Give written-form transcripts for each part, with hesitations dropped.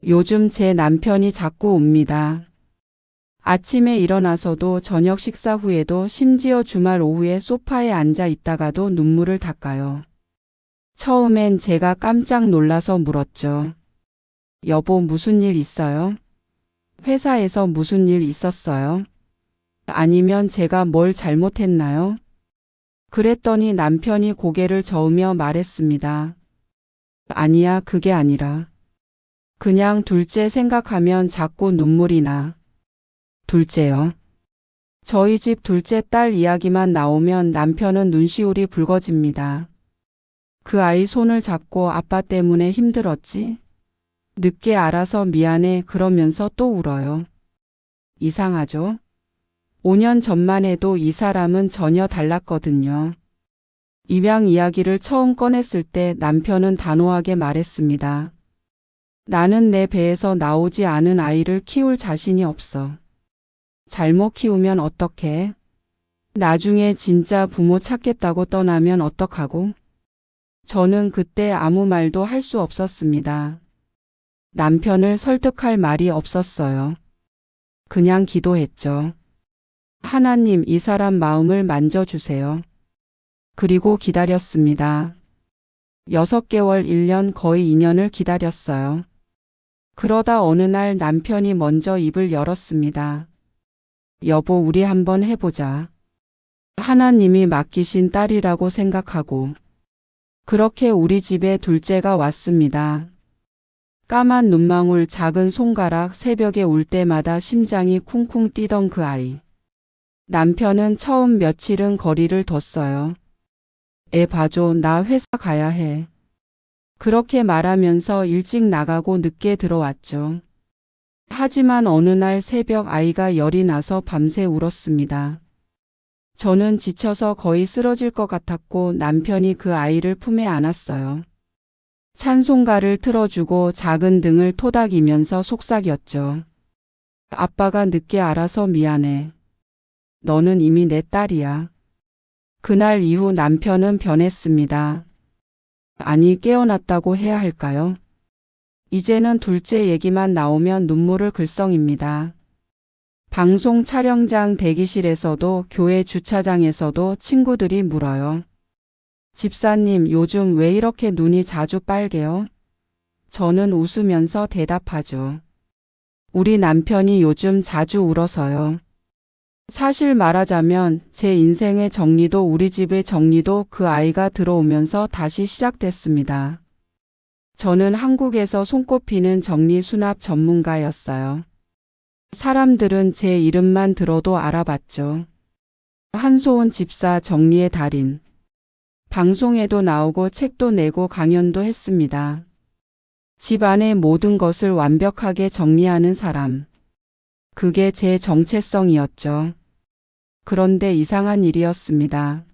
요즘 제 남편이 자꾸 웁니다. 아침에 일어나서도 저녁 식사 후에도 심지어 주말 오후에 소파에 앉아 있다가도 눈물을 닦아요. 처음엔 제가 깜짝 놀라서 물었죠. 여보, 무슨 일 있어요? 회사에서 무슨 일 있었어요? 아니면 제가 뭘 잘못했나요? 그랬더니 남편이 고개를 저으며 말했습니다. 아니야, 그게 아니라. 그냥 둘째 생각하면 자꾸 눈물이 나. 둘째요? 저희 집 둘째 딸 이야기만 나오면 남편은 눈시울이 붉어집니다. 그 아이 손을 잡고 아빠 때문에 힘들었지? 늦게 알아서 미안해 그러면서 또 울어요. 이상하죠? 5년 전만 해도 이 사람은 전혀 달랐거든요. 입양 이야기를 처음 꺼냈을 때 남편은 단호하게 말했습니다. 나는 내 배에서 나오지 않은 아이를 키울 자신이 없어. 잘못 키우면 어떡해? 나중에 진짜 부모 찾겠다고 떠나면 어떡하고? 저는 그때 아무 말도 할 수 없었습니다. 남편을 설득할 말이 없었어요. 그냥 기도했죠. 하나님, 이 사람 마음을 만져주세요. 그리고 기다렸습니다. 6개월, 1년, 거의 2년을 기다렸어요. 그러다 어느 날 남편이 먼저 입을 열었습니다. 여보, 우리 한번 해보자. 하나님이 맡기신 딸이라고 생각하고. 그렇게 우리 집에 둘째가 왔습니다. 까만 눈망울, 작은 손가락, 새벽에 울 때마다 심장이 쿵쿵 뛰던 그 아이. 남편은 처음 며칠은 거리를 뒀어요. 애 봐줘, 나 회사 가야 해. 그렇게 말하면서 일찍 나가고 늦게 들어왔죠. 하지만 어느 날 새벽 아이가 열이 나서 밤새 울었습니다. 저는 지쳐서 거의 쓰러질 것 같았고 남편이 그 아이를 품에 안았어요. 찬송가를 틀어주고 작은 등을 토닥이면서 속삭였죠. 아빠가 늦게 알아서 미안해. 너는 이미 내 딸이야. 그날 이후 남편은 변했습니다. 아니, 깨어났다고 해야 할까요? 이제는 둘째 얘기만 나오면 눈물을 글썽입니다. 방송 촬영장 대기실에서도 교회 주차장에서도 친구들이 물어요. 집사님, 요즘 왜 이렇게 눈이 자주 빨개요? 저는 웃으면서 대답하죠. 우리 남편이 요즘 자주 울어서요. 사실 말하자면 제 인생의 정리도 우리 집의 정리도 그 아이가 들어오면서 다시 시작됐습니다. 저는 한국에서 손꼽히는 정리수납 전문가였어요. 사람들은 제 이름만 들어도 알아봤죠. 한소은 집사, 정리의 달인. 방송에도 나오고 책도 내고 강연도 했습니다. 집 안의 모든 것을 완벽하게 정리하는 사람. 그게 제 정체성이었죠. 그런데 이상한 일이었습니다.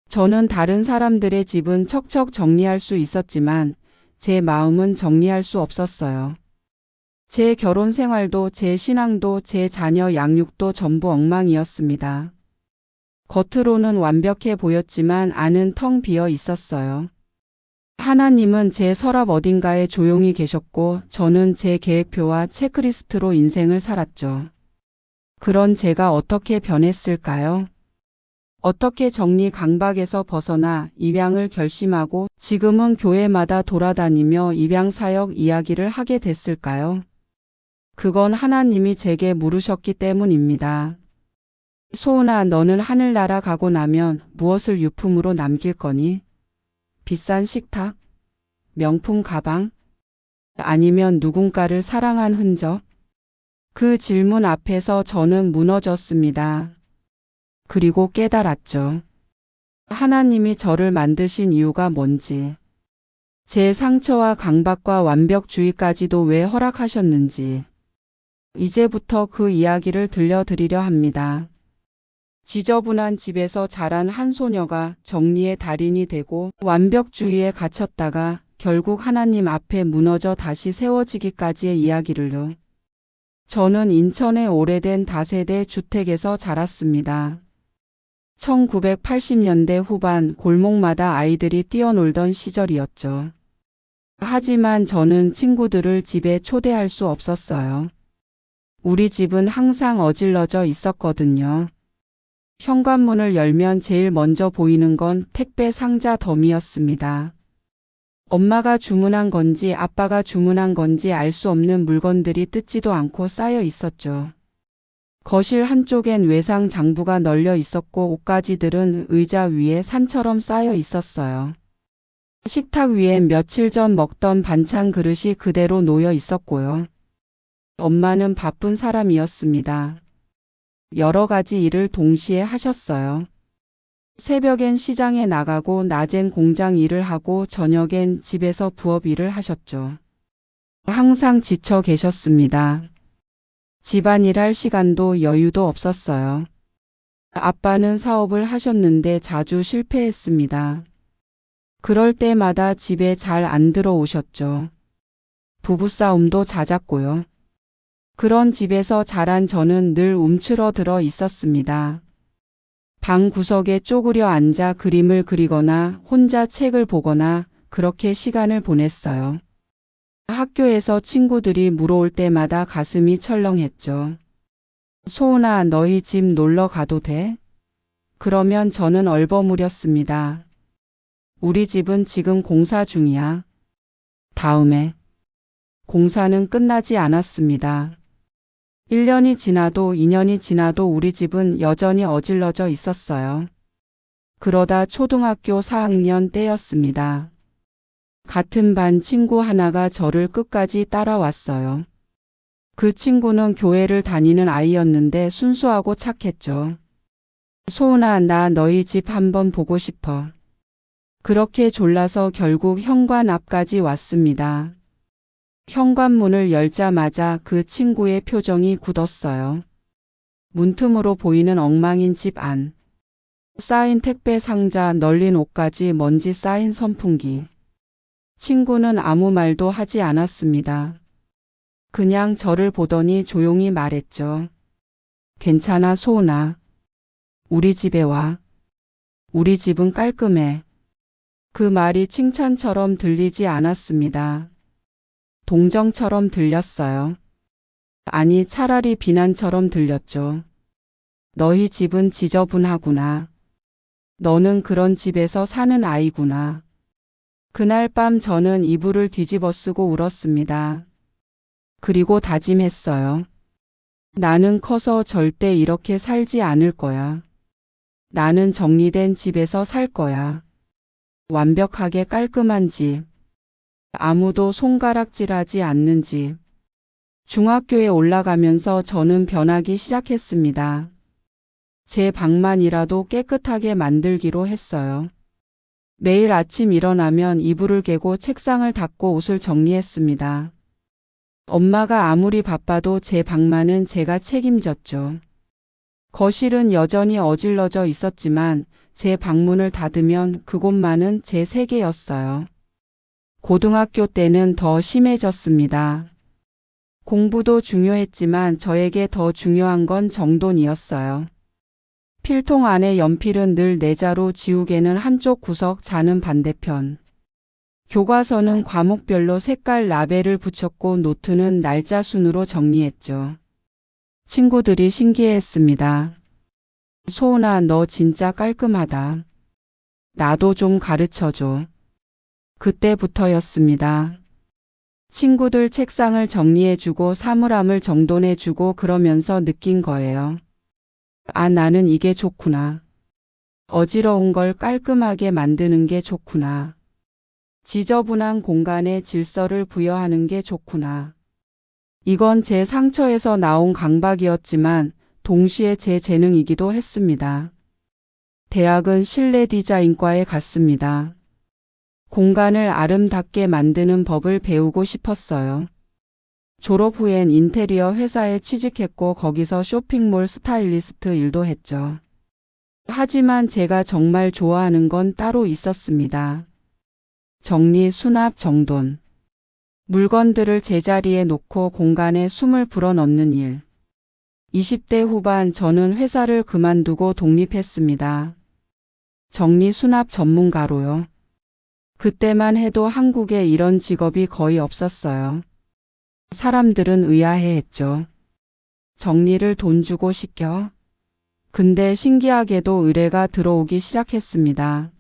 저는 다른 사람들의 집은 척척 정리할 수 있었지만 제 마음은 정리할 수 없었어요. 제 결혼 생활도 제 신앙도 제 자녀 양육도 전부 엉망이었습니다. 겉으로는 완벽해 보였지만 안은 텅 비어 있었어요. 하나님은 제 서랍 어딘가에 조용히 계셨고 저는 제 계획표와 체크리스트로 인생을 살았죠. 그런 제가 어떻게 변했을까요? 어떻게 정리 강박에서 벗어나 입양을 결심하고 지금은 교회마다 돌아다니며 입양 사역 이야기를 하게 됐을까요? 그건 하나님이 제게 물으셨기 때문입니다. 소은아, 너는 하늘나라 가고 나면 무엇을 유품으로 남길 거니? 비싼 식탁? 명품 가방? 아니면 누군가를 사랑한 흔적? 그 질문 앞에서 저는 무너졌습니다. 그리고 깨달았죠. 하나님이 저를 만드신 이유가 뭔지, 제 상처와 강박과 완벽주의까지도 왜 허락하셨는지, 이제부터 그 이야기를 들려드리려 합니다. 지저분한 집에서 자란 한 소녀가 정리의 달인이 되고 완벽주의에 갇혔다가 결국 하나님 앞에 무너져 다시 세워지기까지의 이야기를요. 저는 인천의 오래된 다세대 주택에서 자랐습니다. 1980년대 후반 골목마다 아이들이 뛰어놀던 시절이었죠. 하지만 저는 친구들을 집에 초대할 수 없었어요. 우리 집은 항상 어질러져 있었거든요. 현관문을 열면 제일 먼저 보이는 건 택배 상자 더미였습니다. 엄마가 주문한 건지 아빠가 주문한 건지 알 수 없는 물건들이 뜯지도 않고 쌓여 있었죠. 거실 한쪽엔 외상 장부가 널려 있었고 옷가지들은 의자 위에 산처럼 쌓여 있었어요. 식탁 위엔 며칠 전 먹던 반찬 그릇이 그대로 놓여 있었고요. 엄마는 바쁜 사람이었습니다. 여러 가지 일을 동시에 하셨어요. 새벽엔 시장에 나가고 낮엔 공장 일을 하고 저녁엔 집에서 부업 일을 하셨죠. 항상 지쳐 계셨습니다. 집안일 할 시간도 여유도 없었어요. 아빠는 사업을 하셨는데 자주 실패했습니다. 그럴 때마다 집에 잘 안 들어오셨죠. 부부싸움도 잦았고요. 그런 집에서 자란 저는 늘 움츠러들어 있었습니다. 방 구석에 쪼그려 앉아 그림을 그리거나 혼자 책을 보거나 그렇게 시간을 보냈어요. 학교에서 친구들이 물어올 때마다 가슴이 철렁했죠. 소은아, 너희 집 놀러 가도 돼? 그러면 저는 얼버무렸습니다. 우리 집은 지금 공사 중이야. 다음에. 공사는 끝나지 않았습니다. 1년이 지나도 2년이 지나도 우리 집은 여전히 어질러져 있었어요. 그러다 초등학교 4학년 때였습니다. 같은 반 친구 하나가 저를 끝까지 따라왔어요. 그 친구는 교회를 다니는 아이였는데 순수하고 착했죠. 소은아, 나 너희 집 한번 보고 싶어. 그렇게 졸라서 결국 현관 앞까지 왔습니다. 현관문을 열자마자 그 친구의 표정이 굳었어요. 문틈으로 보이는 엉망인 집 안. 쌓인 택배 상자, 널린 옷까지, 먼지 쌓인 선풍기. 친구는 아무 말도 하지 않았습니다. 그냥 저를 보더니 조용히 말했죠. 괜찮아, 소은아. 우리 집에 와. 우리 집은 깔끔해. 그 말이 칭찬처럼 들리지 않았습니다. 동정처럼 들렸어요. 아니, 차라리 비난처럼 들렸죠. 너희 집은 지저분하구나. 너는 그런 집에서 사는 아이구나. 그날 밤 저는 이불을 뒤집어 쓰고 울었습니다. 그리고 다짐했어요. 나는 커서 절대 이렇게 살지 않을 거야. 나는 정리된 집에서 살 거야. 완벽하게 깔끔한 집. 아무도 손가락질하지 않는 집. 중학교에 올라가면서 저는 변하기 시작했습니다. 제 방만이라도 깨끗하게 만들기로 했어요. 매일 아침 일어나면 이불을 개고 책상을 닦고 옷을 정리했습니다. 엄마가 아무리 바빠도 제 방만은 제가 책임졌죠. 거실은 여전히 어질러져 있었지만 제 방문을 닫으면 그곳만은 제 세계였어요. 고등학교 때는 더 심해졌습니다. 공부도 중요했지만 저에게 더 중요한 건 정돈이었어요. 필통 안에 연필은 늘 내자로, 지우개는 한쪽 구석, 자는 반대편. 교과서는 과목별로 색깔 라벨을 붙였고 노트는 날짜 순으로 정리했죠. 친구들이 신기해했습니다. 소은아, 너 진짜 깔끔하다. 나도 좀 가르쳐줘. 그때부터였습니다. 친구들 책상을 정리해주고 사물함을 정돈해주고 그러면서 느낀 거예요. 아, 나는 이게 좋구나. 어지러운 걸 깔끔하게 만드는 게 좋구나. 지저분한 공간에 질서를 부여하는 게 좋구나. 이건 제 상처에서 나온 강박이었지만 동시에 제 재능이기도 했습니다. 대학은 실내 디자인과에 갔습니다. 공간을 아름답게 만드는 법을 배우고 싶었어요. 졸업 후엔 인테리어 회사에 취직했고 거기서 쇼핑몰 스타일리스트 일도 했죠. 하지만 제가 정말 좋아하는 건 따로 있었습니다. 정리, 수납, 정돈. 물건들을 제자리에 놓고 공간에 숨을 불어넣는 일. 20대 후반 저는 회사를 그만두고 독립했습니다. 정리 수납 전문가로요. 그때만 해도 한국에 이런 직업이 거의 없었어요. 사람들은 의아해했죠. 정리를 돈 주고 시켜? 근데 신기하게도 의뢰가 들어오기 시작했습니다.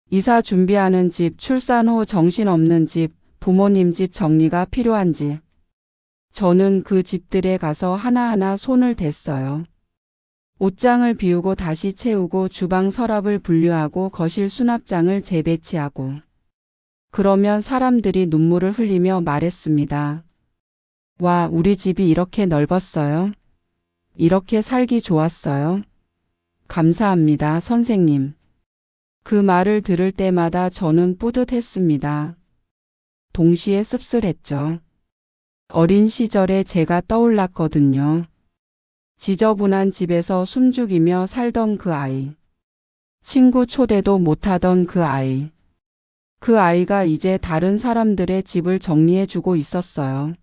이사 준비하는 집, 출산 후 정신없는 집, 부모님 집 정리가 필요한 집. 저는 그 집들에 가서 하나하나 손을 댔어요. 옷장을 비우고 다시 채우고 주방 서랍을 분류하고 거실 수납장을 재배치하고. 그러면 사람들이 눈물을 흘리며 말했습니다. 와, 우리 집이 이렇게 넓었어요? 이렇게 살기 좋았어요? 감사합니다, 선생님. 그 말을 들을 때마다 저는 뿌듯했습니다. 동시에 씁쓸했죠. 어린 시절에 제가 떠올랐거든요. 지저분한 집에서 숨죽이며 살던 그 아이. 친구 초대도 못하던 그 아이. 그 아이가 이제 다른 사람들의 집을 정리해주고 있었어요.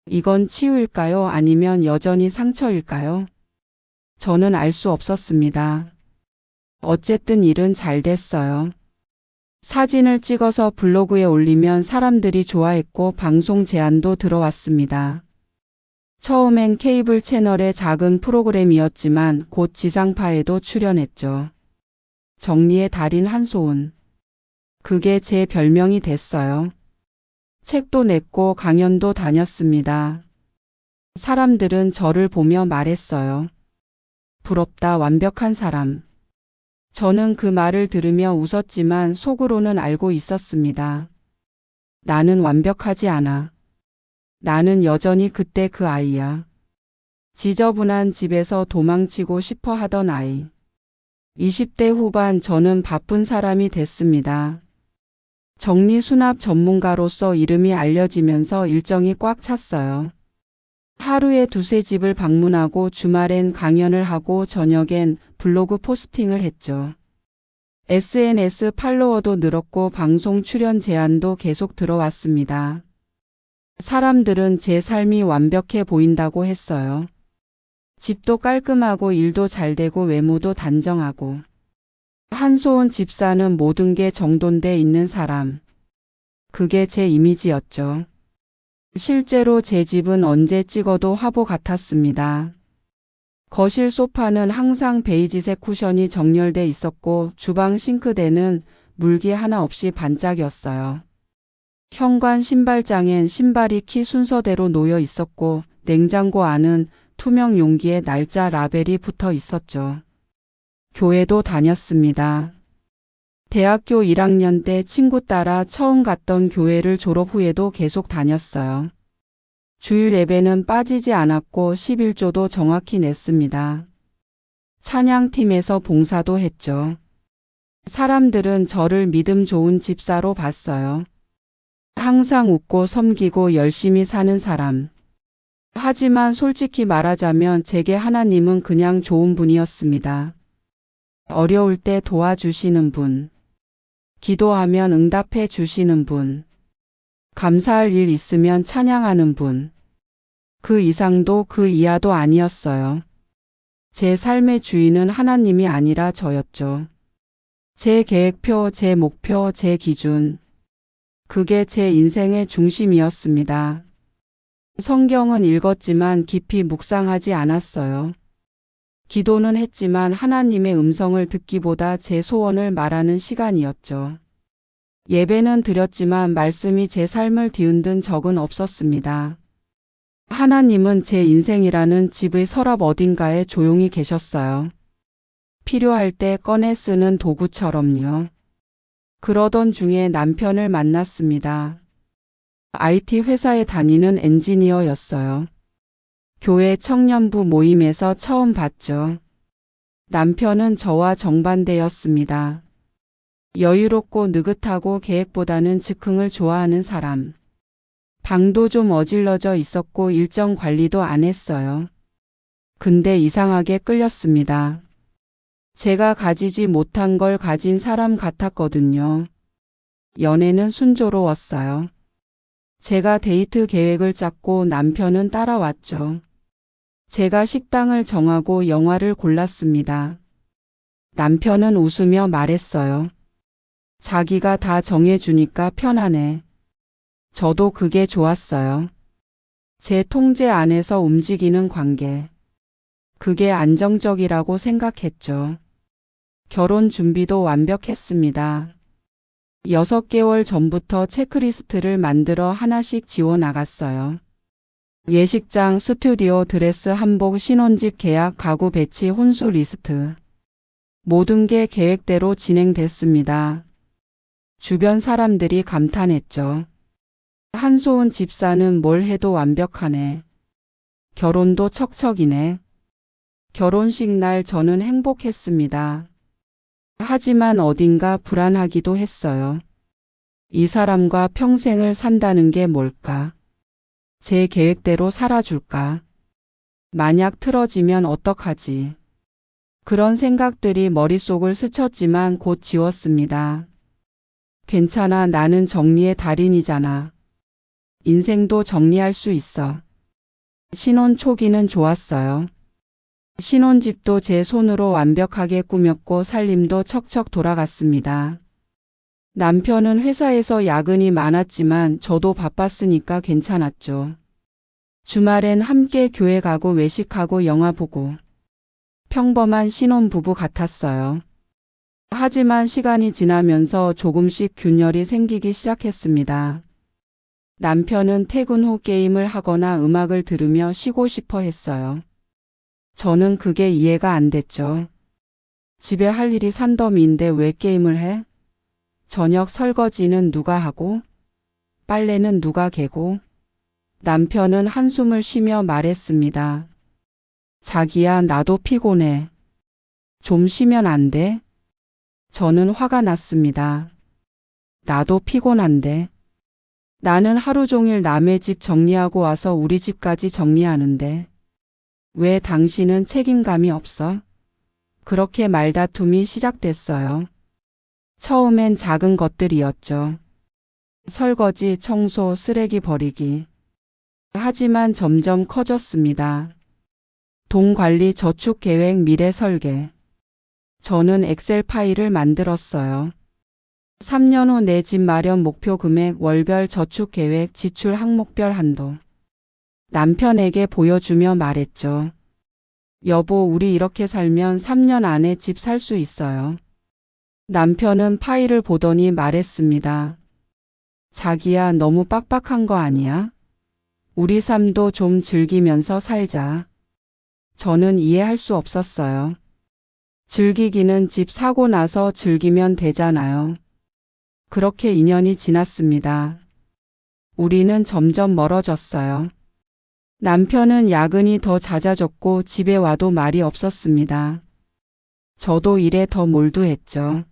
이건 치유일까요? 아니면 여전히 상처일까요? 저는 알 수 없었습니다. 어쨌든 일은 잘 됐어요. 사진을 찍어서 블로그에 올리면 사람들이 좋아했고 방송 제안도 들어왔습니다. 처음엔 케이블 채널의 작은 프로그램이었지만 곧 지상파에도 출연했죠. 정리의 달인 한소은. 그게 제 별명이 됐어요. 책도 냈고 강연도 다녔습니다. 사람들은 저를 보며 말했어요. 부럽다, 완벽한 사람. 저는 그 말을 들으며 웃었지만 속으로는 알고 있었습니다. 나는 완벽하지 않아. 나는 여전히 그때 그 아이야. 지저분한 집에서 도망치고 싶어 하던 아이. 20대 후반 저는 바쁜 사람이 됐습니다. 정리수납 전문가로서 이름이 알려지면서 일정이 꽉 찼어요. 하루에 2~3집을 방문하고 주말엔 강연을 하고 저녁엔 블로그 포스팅을 했죠. SNS 팔로워도 늘었고 방송 출연 제안도 계속 들어왔습니다. 사람들은 제 삶이 완벽해 보인다고 했어요. 집도 깔끔하고 일도 잘 되고 외모도 단정하고. 한소은 집사는 모든 게 정돈돼 있는 사람. 그게 제 이미지였죠. 실제로 제 집은 언제 찍어도 화보 같았습니다. 거실 소파는 항상 베이지색 쿠션이 정렬돼 있었고 주방 싱크대는 물기 하나 없이 반짝였어요. 현관 신발장엔 신발이 키 순서대로 놓여 있었고 냉장고 안은 투명 용기에 날짜 라벨이 붙어 있었죠. 교회도 다녔습니다. 대학교 1학년 때 친구 따라 처음 갔던 교회를 졸업 후에도 계속 다녔어요. 주일 예배는 빠지지 않았고 11조도 정확히 냈습니다. 찬양팀에서 봉사도 했죠. 사람들은 저를 믿음 좋은 집사로 봤어요. 항상 웃고 섬기고 열심히 사는 사람. 하지만 솔직히 말하자면 제게 하나님은 그냥 좋은 분이었습니다. 어려울 때 도와주시는 분. 기도하면 응답해 주시는 분. 감사할 일 있으면 찬양하는 분. 그 이상도 그 이하도 아니었어요. 제 삶의 주인은 하나님이 아니라 저였죠. 제 계획표, 제 목표, 제 기준. 그게 제 인생의 중심이었습니다. 성경은 읽었지만 깊이 묵상하지 않았어요. 기도는 했지만 하나님의 음성을 듣기보다 제 소원을 말하는 시간이었죠. 예배는 드렸지만 말씀이 제 삶을 뒤흔든 적은 없었습니다. 하나님은 제 인생이라는 집의 서랍 어딘가에 조용히 계셨어요. 필요할 때 꺼내 쓰는 도구처럼요. 그러던 중에 남편을 만났습니다. IT 회사에 다니는 엔지니어였어요. 교회 청년부 모임에서 처음 봤죠. 남편은 저와 정반대였습니다. 여유롭고 느긋하고 계획보다는 즉흥을 좋아하는 사람. 방도 좀 어질러져 있었고 일정 관리도 안 했어요. 근데 이상하게 끌렸습니다. 제가 가지지 못한 걸 가진 사람 같았거든요. 연애는 순조로웠어요. 제가 데이트 계획을 짰고 남편은 따라왔죠. 제가 식당을 정하고 영화를 골랐습니다. 남편은 웃으며 말했어요. 자기가 다 정해주니까 편하네. 저도 그게 좋았어요. 제 통제 안에서 움직이는 관계. 그게 안정적이라고 생각했죠. 결혼 준비도 완벽했습니다. 6개월 전부터 체크리스트를 만들어 하나씩 지워 나갔어요. 예식장, 스튜디오, 드레스, 한복, 신혼집 계약, 가구 배치, 혼수 리스트. 모든 게 계획대로 진행됐습니다. 주변 사람들이 감탄했죠. 한소은 집사는 뭘 해도 완벽하네. 결혼도 척척이네. 결혼식 날 저는 행복했습니다. 하지만 어딘가 불안하기도 했어요. 이 사람과 평생을 산다는 게 뭘까? 제 계획대로 살아줄까? 만약 틀어지면 어떡하지? 그런 생각들이 머릿속을 스쳤지만 곧 지웠습니다. 괜찮아, 나는 정리의 달인이잖아. 인생도 정리할 수 있어. 신혼 초기는 좋았어요. 신혼집도 제 손으로 완벽하게 꾸몄고 살림도 척척 돌아갔습니다. 남편은 회사에서 야근이 많았지만 저도 바빴으니까 괜찮았죠. 주말엔 함께 교회 가고 외식하고 영화 보고. 평범한 신혼부부 같았어요. 하지만 시간이 지나면서 조금씩 균열이 생기기 시작했습니다. 남편은 퇴근 후 게임을 하거나 음악을 들으며 쉬고 싶어 했어요. 저는 그게 이해가 안 됐죠. 집에 할 일이 산더미인데 왜 게임을 해? 저녁 설거지는 누가 하고? 빨래는 누가 개고? 남편은 한숨을 쉬며 말했습니다. 자기야, 나도 피곤해. 좀 쉬면 안 돼? 저는 화가 났습니다. 나도 피곤한데. 나는 하루 종일 남의 집 정리하고 와서 우리 집까지 정리하는데. 왜 당신은 책임감이 없어? 그렇게 말다툼이 시작됐어요. 처음엔 작은 것들이었죠. 설거지, 청소, 쓰레기 버리기. 하지만 점점 커졌습니다. 돈 관리, 저축 계획, 미래 설계. 저는 엑셀 파일을 만들었어요. 3년 후 내 집 마련 목표 금액, 월별 저축 계획, 지출 항목별 한도. 남편에게 보여주며 말했죠. 여보, 우리 이렇게 살면 3년 안에 집 살 수 있어요. 남편은 파일을 보더니 말했습니다. 자기야, 너무 빡빡한 거 아니야? 우리 삶도 좀 즐기면서 살자. 저는 이해할 수 없었어요. 즐기기는 집 사고 나서 즐기면 되잖아요. 그렇게 2년이 지났습니다. 우리는 점점 멀어졌어요. 남편은 야근이 더 잦아졌고 집에 와도 말이 없었습니다. 저도 일에 더 몰두했죠.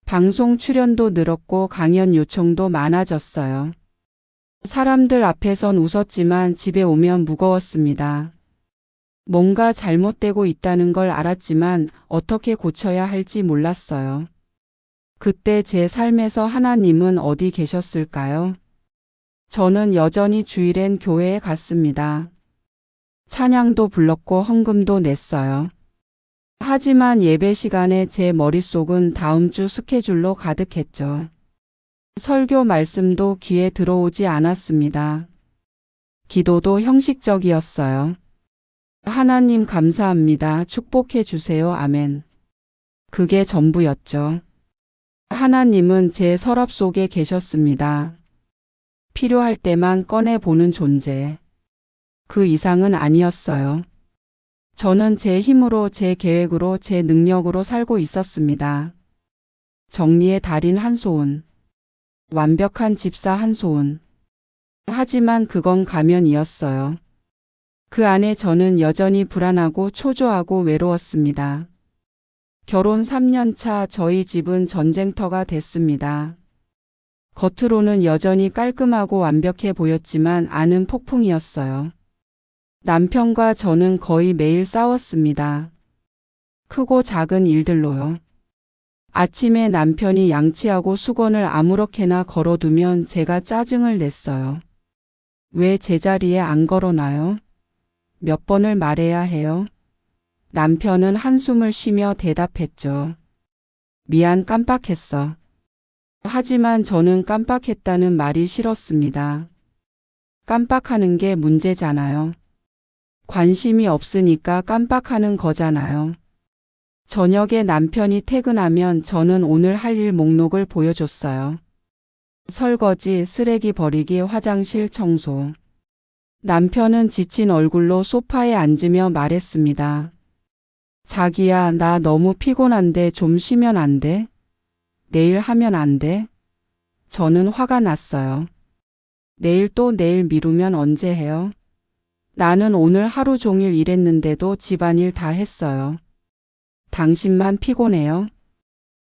방송 출연도 늘었고 강연 요청도 많아졌어요. 사람들 앞에선 웃었지만 집에 오면 무거웠습니다. 뭔가 잘못되고 있다는 걸 알았지만 어떻게 고쳐야 할지 몰랐어요. 그때 제 삶에서 하나님은 어디 계셨을까요? 저는 여전히 주일엔 교회에 갔습니다. 찬양도 불렀고 헌금도 냈어요. 하지만 예배 시간에 제 머릿속은 다음 주 스케줄로 가득했죠. 설교 말씀도 귀에 들어오지 않았습니다. 기도도 형식적이었어요. 하나님 감사합니다. 축복해 주세요. 아멘. 그게 전부였죠. 하나님은 제 서랍 속에 계셨습니다. 필요할 때만 꺼내보는 존재. 그 이상은 아니었어요. 저는 제 힘으로, 제 계획으로, 제 능력으로 살고 있었습니다. 정리의 달인 한소은. 완벽한 집사 한소은. 하지만 그건 가면이었어요. 그 안에 저는 여전히 불안하고 초조하고 외로웠습니다. 결혼 3년 차 저희 집은 전쟁터가 됐습니다. 겉으로는 여전히 깔끔하고 완벽해 보였지만 안은 폭풍이었어요. 남편과 저는 거의 매일 싸웠습니다. 크고 작은 일들로요. 아침에 남편이 양치하고 수건을 아무렇게나 걸어두면 제가 짜증을 냈어요. 왜 제자리에 안 걸어놔요? 몇 번을 말해야 해요? 남편은 한숨을 쉬며 대답했죠. 미안, 깜빡했어. 하지만 저는 깜빡했다는 말이 싫었습니다. 깜빡하는 게 문제잖아요. 관심이 없으니까 깜빡하는 거잖아요. 저녁에 남편이 퇴근하면 저는 오늘 할 일 목록을 보여줬어요. 설거지, 쓰레기 버리기, 화장실 청소. 남편은 지친 얼굴로 소파에 앉으며 말했습니다. 자기야, 나 너무 피곤한데 좀 쉬면 안 돼? 내일 하면 안 돼? 저는 화가 났어요. 내일 또 내일 미루면 언제 해요? 나는 오늘 하루 종일 일했는데도 집안일 다 했어요. 당신만 피곤해요?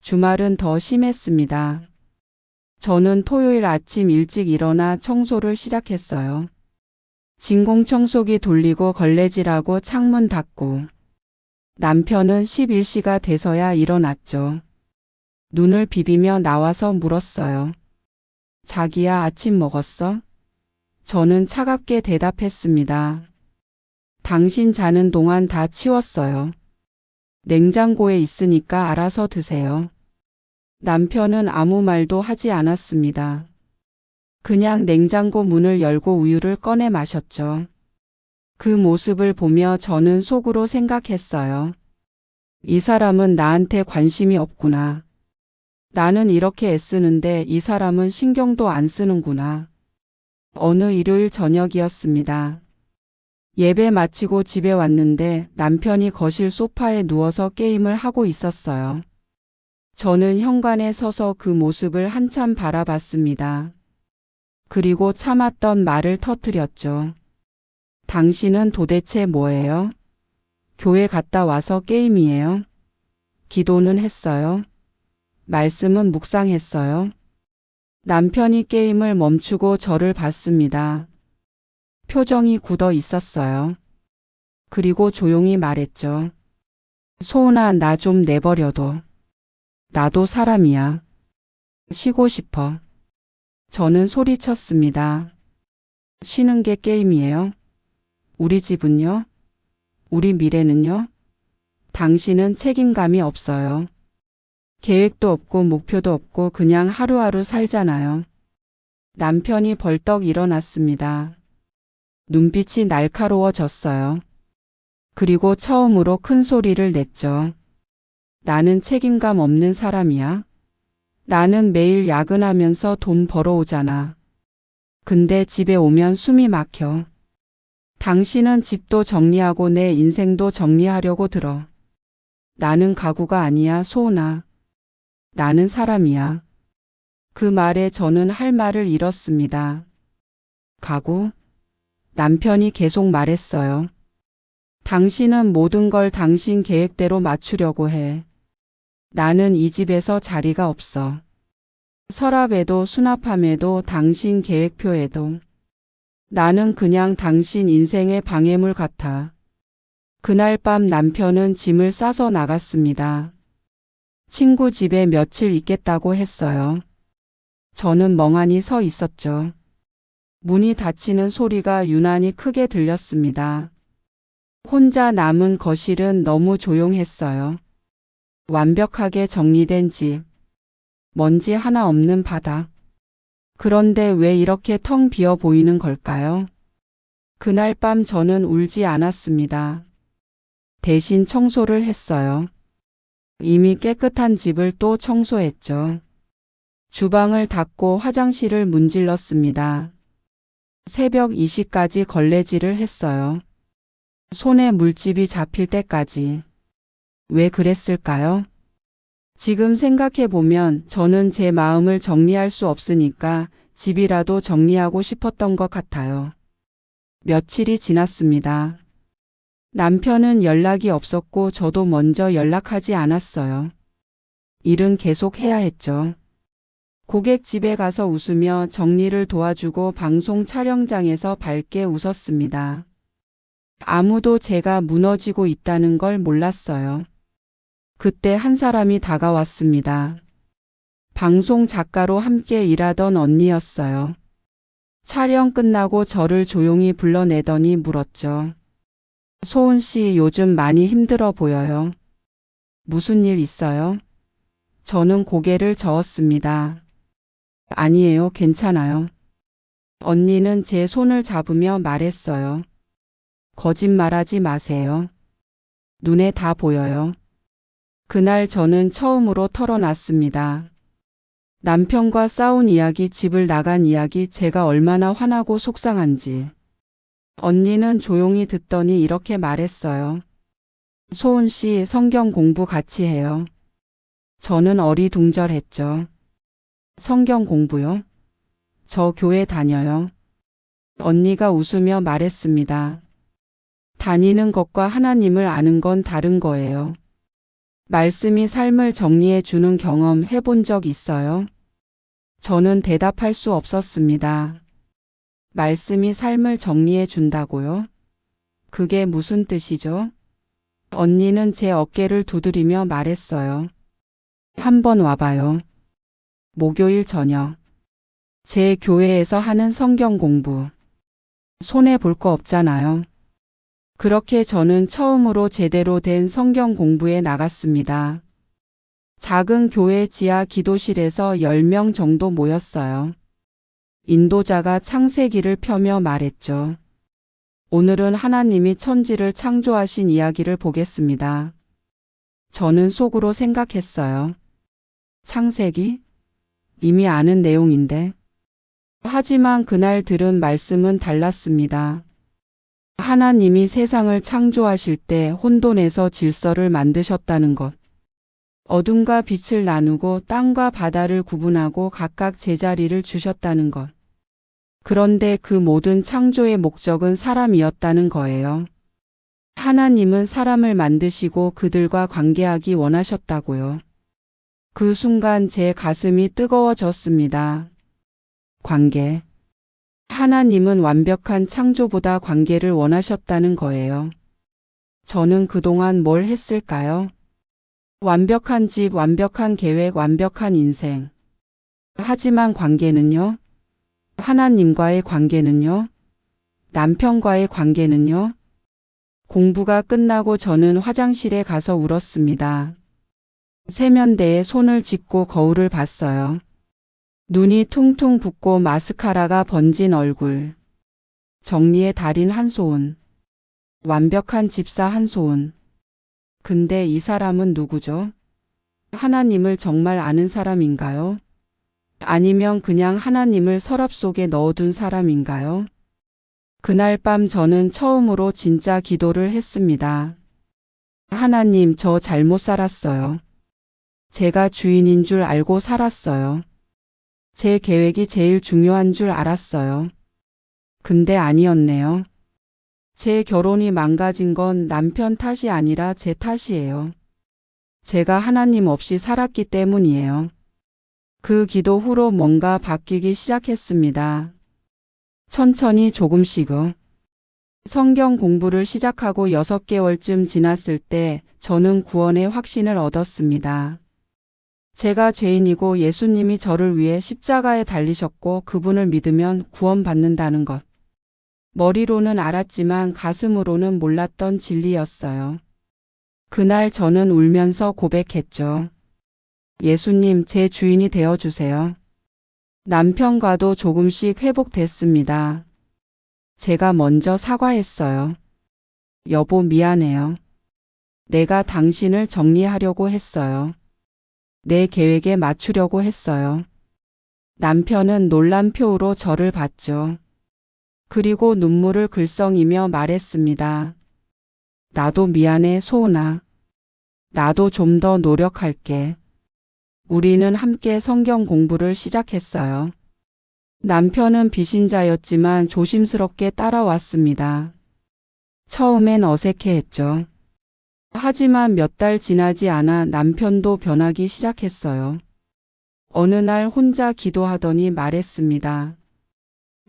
주말은 더 심했습니다. 저는 토요일 아침 일찍 일어나 청소를 시작했어요. 진공청소기 돌리고 걸레질하고 창문 닫고. 남편은 11시가 돼서야 일어났죠. 눈을 비비며 나와서 물었어요. 자기야, 아침 먹었어? 저는 차갑게 대답했습니다. 당신 자는 동안 다 치웠어요. 냉장고에 있으니까 알아서 드세요. 남편은 아무 말도 하지 않았습니다. 그냥 냉장고 문을 열고 우유를 꺼내 마셨죠. 그 모습을 보며 저는 속으로 생각했어요. 이 사람은 나한테 관심이 없구나. 나는 이렇게 애쓰는데 이 사람은 신경도 안 쓰는구나. 어느 일요일 저녁이었습니다. 예배 마치고 집에 왔는데 남편이 거실 소파에 누워서 게임을 하고 있었어요. 저는 현관에 서서 그 모습을 한참 바라봤습니다. 그리고 참았던 말을 터뜨렸죠. 당신은 도대체 뭐예요? 교회 갔다 와서 게임이에요? 기도는 했어요? 말씀은 묵상했어요? 남편이 게임을 멈추고 저를 봤습니다. 표정이 굳어 있었어요. 그리고 조용히 말했죠. 소은아, 나 좀 내버려둬. 나도 사람이야. 쉬고 싶어. 저는 소리쳤습니다. 쉬는 게 게임이에요? 우리 집은요? 우리 미래는요? 당신은 책임감이 없어요. 계획도 없고 목표도 없고 그냥 하루하루 살잖아요. 남편이 벌떡 일어났습니다. 눈빛이 날카로워졌어요. 그리고 처음으로 큰 소리를 냈죠. 나는 책임감 없는 사람이야. 나는 매일 야근하면서 돈 벌어오잖아. 근데 집에 오면 숨이 막혀. 당신은 집도 정리하고 내 인생도 정리하려고 들어. 나는 가구가 아니야, 소은아. 나는 사람이야. 그 말에 저는 할 말을 잃었습니다. 가구? 남편이 계속 말했어요. 당신은 모든 걸 당신 계획대로 맞추려고 해. 나는 이 집에서 자리가 없어. 서랍에도 수납함에도 당신 계획표에도. 나는 그냥 당신 인생의 방해물 같아. 그날 밤 남편은 짐을 싸서 나갔습니다. 친구 집에 며칠 있겠다고 했어요. 저는 멍하니 서 있었죠. 문이 닫히는 소리가 유난히 크게 들렸습니다. 혼자 남은 거실은 너무 조용했어요. 완벽하게 정리된 집. 먼지 하나 없는 바닥. 그런데 왜 이렇게 텅 비어 보이는 걸까요? 그날 밤 저는 울지 않았습니다. 대신 청소를 했어요. 이미 깨끗한 집을 또 청소했죠. 주방을 닦고 화장실을 문질렀습니다. 새벽 2시까지 걸레질을 했어요. 손에 물집이 잡힐 때까지. 왜 그랬을까요? 지금 생각해보면 저는 제 마음을 정리할 수 없으니까 집이라도 정리하고 싶었던 것 같아요. 며칠이 지났습니다. 남편은 연락이 없었고 저도 먼저 연락하지 않았어요. 일은 계속 해야 했죠. 고객 집에 가서 웃으며 정리를 도와주고 방송 촬영장에서 밝게 웃었습니다. 아무도 제가 무너지고 있다는 걸 몰랐어요. 그때 한 사람이 다가왔습니다. 방송 작가로 함께 일하던 언니였어요. 촬영 끝나고 저를 조용히 불러내더니 물었죠. 소은 씨, 요즘 많이 힘들어 보여요. 무슨 일 있어요? 저는 고개를 저었습니다. 아니에요, 괜찮아요. 언니는 제 손을 잡으며 말했어요. 거짓말하지 마세요. 눈에 다 보여요. 그날 저는 처음으로 털어놨습니다. 남편과 싸운 이야기, 집을 나간 이야기, 제가 얼마나 화나고 속상한지. 언니는 조용히 듣더니 이렇게 말했어요. 소은 씨, 성경 공부 같이 해요. 저는 어리둥절했죠. 성경 공부요? 저 교회 다녀요. 언니가 웃으며 말했습니다. 다니는 것과 하나님을 아는 건 다른 거예요. 말씀이 삶을 정리해 주는 경험 해본 적 있어요? 저는 대답할 수 없었습니다. 말씀이 삶을 정리해 준다고요? 그게 무슨 뜻이죠? 언니는 제 어깨를 두드리며 말했어요. 한번 와봐요. 목요일 저녁. 제 교회에서 하는 성경 공부. 손해 볼 거 없잖아요. 그렇게 저는 처음으로 제대로 된 성경 공부에 나갔습니다. 작은 교회 지하 기도실에서 10명 정도 모였어요. 인도자가 창세기를 펴며 말했죠. 오늘은 하나님이 천지를 창조하신 이야기를 보겠습니다. 저는 속으로 생각했어요. 창세기? 이미 아는 내용인데. 하지만 그날 들은 말씀은 달랐습니다. 하나님이 세상을 창조하실 때 혼돈에서 질서를 만드셨다는 것. 어둠과 빛을 나누고 땅과 바다를 구분하고 각각 제자리를 주셨다는 것. 그런데 그 모든 창조의 목적은 사람이었다는 거예요. 하나님은 사람을 만드시고 그들과 관계하기 원하셨다고요. 그 순간 제 가슴이 뜨거워졌습니다. 관계. 하나님은 완벽한 창조보다 관계를 원하셨다는 거예요. 저는 그동안 뭘 했을까요? 완벽한 집, 완벽한 계획, 완벽한 인생. 하지만 관계는요? 하나님과의 관계는요? 남편과의 관계는요? 공부가 끝나고 저는 화장실에 가서 울었습니다. 세면대에 손을 짚고 거울을 봤어요. 눈이 퉁퉁 붓고 마스카라가 번진 얼굴. 정리의 달인 한소은. 완벽한 집사 한소은. 근데 이 사람은 누구죠? 하나님을 정말 아는 사람인가요? 아니면 그냥 하나님을 서랍 속에 넣어둔 사람인가요? 그날 밤 저는 처음으로 진짜 기도를 했습니다. 하나님, 저 잘못 살았어요. 제가 주인인 줄 알고 살았어요. 제 계획이 제일 중요한 줄 알았어요. 근데 아니었네요. 제 결혼이 망가진 건 남편 탓이 아니라 제 탓이에요. 제가 하나님 없이 살았기 때문이에요. 그 기도 후로 뭔가 바뀌기 시작했습니다. 천천히 조금씩요. 성경 공부를 시작하고 6개월쯤 지났을 때 저는 구원의 확신을 얻었습니다. 제가 죄인이고 예수님이 저를 위해 십자가에 달리셨고 그분을 믿으면 구원받는다는 것. 머리로는 알았지만 가슴으로는 몰랐던 진리였어요. 그날 저는 울면서 고백했죠. 예수님, 제 주인이 되어주세요. 남편과도 조금씩 회복됐습니다. 제가 먼저 사과했어요. 여보, 미안해요. 내가 당신을 정리하려고 했어요. 내 계획에 맞추려고 했어요. 남편은 놀람표로 저를 봤죠. 그리고 눈물을 글썽이며 말했습니다. 나도 미안해, 소은아. 나도 좀 더 노력할게. 우리는 함께 성경 공부를 시작했어요. 남편은 비신자였지만 조심스럽게 따라왔습니다. 처음엔 어색해했죠. 하지만 몇 달 지나지 않아 남편도 변하기 시작했어요. 어느 날 혼자 기도하더니 말했습니다.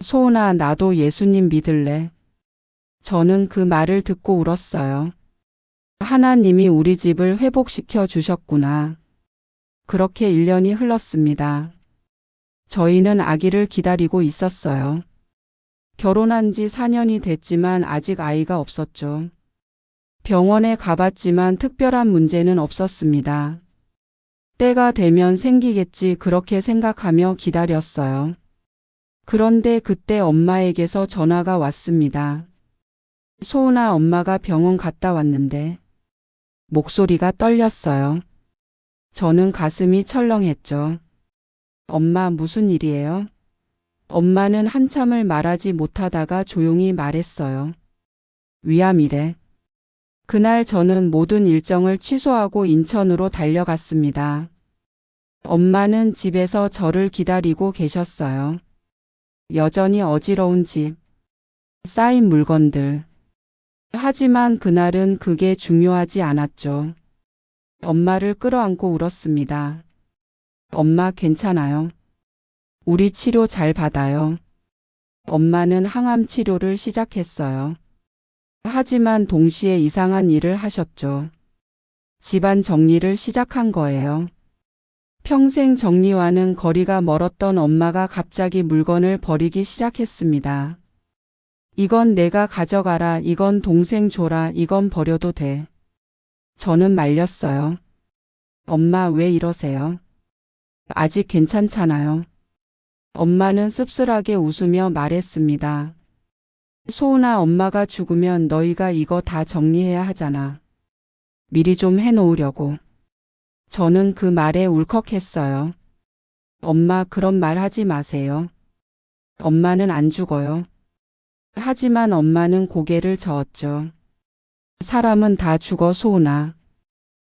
소은아, 나도 예수님 믿을래. 저는 그 말을 듣고 울었어요. 하나님이 우리 집을 회복시켜 주셨구나. 그렇게 1년이 흘렀습니다. 저희는 아기를 기다리고 있었어요. 결혼한 지 4년이 됐지만 아직 아이가 없었죠. 병원에 가봤지만 특별한 문제는 없었습니다. 때가 되면 생기겠지 그렇게 생각하며 기다렸어요. 그런데 그때 엄마에게서 전화가 왔습니다. 소은아, 엄마가 병원 갔다 왔는데. 목소리가 떨렸어요. 저는 가슴이 철렁했죠. 엄마, 무슨 일이에요? 엄마는 한참을 말하지 못하다가 조용히 말했어요. 위암이래. 그날 저는 모든 일정을 취소하고 인천으로 달려갔습니다. 엄마는 집에서 저를 기다리고 계셨어요. 여전히 어지러운 집, 쌓인 물건들. 하지만 그날은 그게 중요하지 않았죠. 엄마를 끌어안고 울었습니다. 엄마, 괜찮아요. 우리 치료 잘 받아요. 엄마는 항암 치료를 시작했어요. 하지만 동시에 이상한 일을 하셨죠. 집안 정리를 시작한 거예요. 평생 정리와는 거리가 멀었던 엄마가 갑자기 물건을 버리기 시작했습니다. 이건 내가 가져가라, 이건 동생 줘라, 이건 버려도 돼. 저는 말렸어요. 엄마, 왜 이러세요? 아직 괜찮잖아요. 엄마는 씁쓸하게 웃으며 말했습니다. 소은아, 엄마가 죽으면 너희가 이거 다 정리해야 하잖아. 미리 좀 해놓으려고. 저는 그 말에 울컥했어요. 엄마, 그런 말 하지 마세요. 엄마는 안 죽어요. 하지만 엄마는 고개를 저었죠. 사람은 다 죽어, 소은아.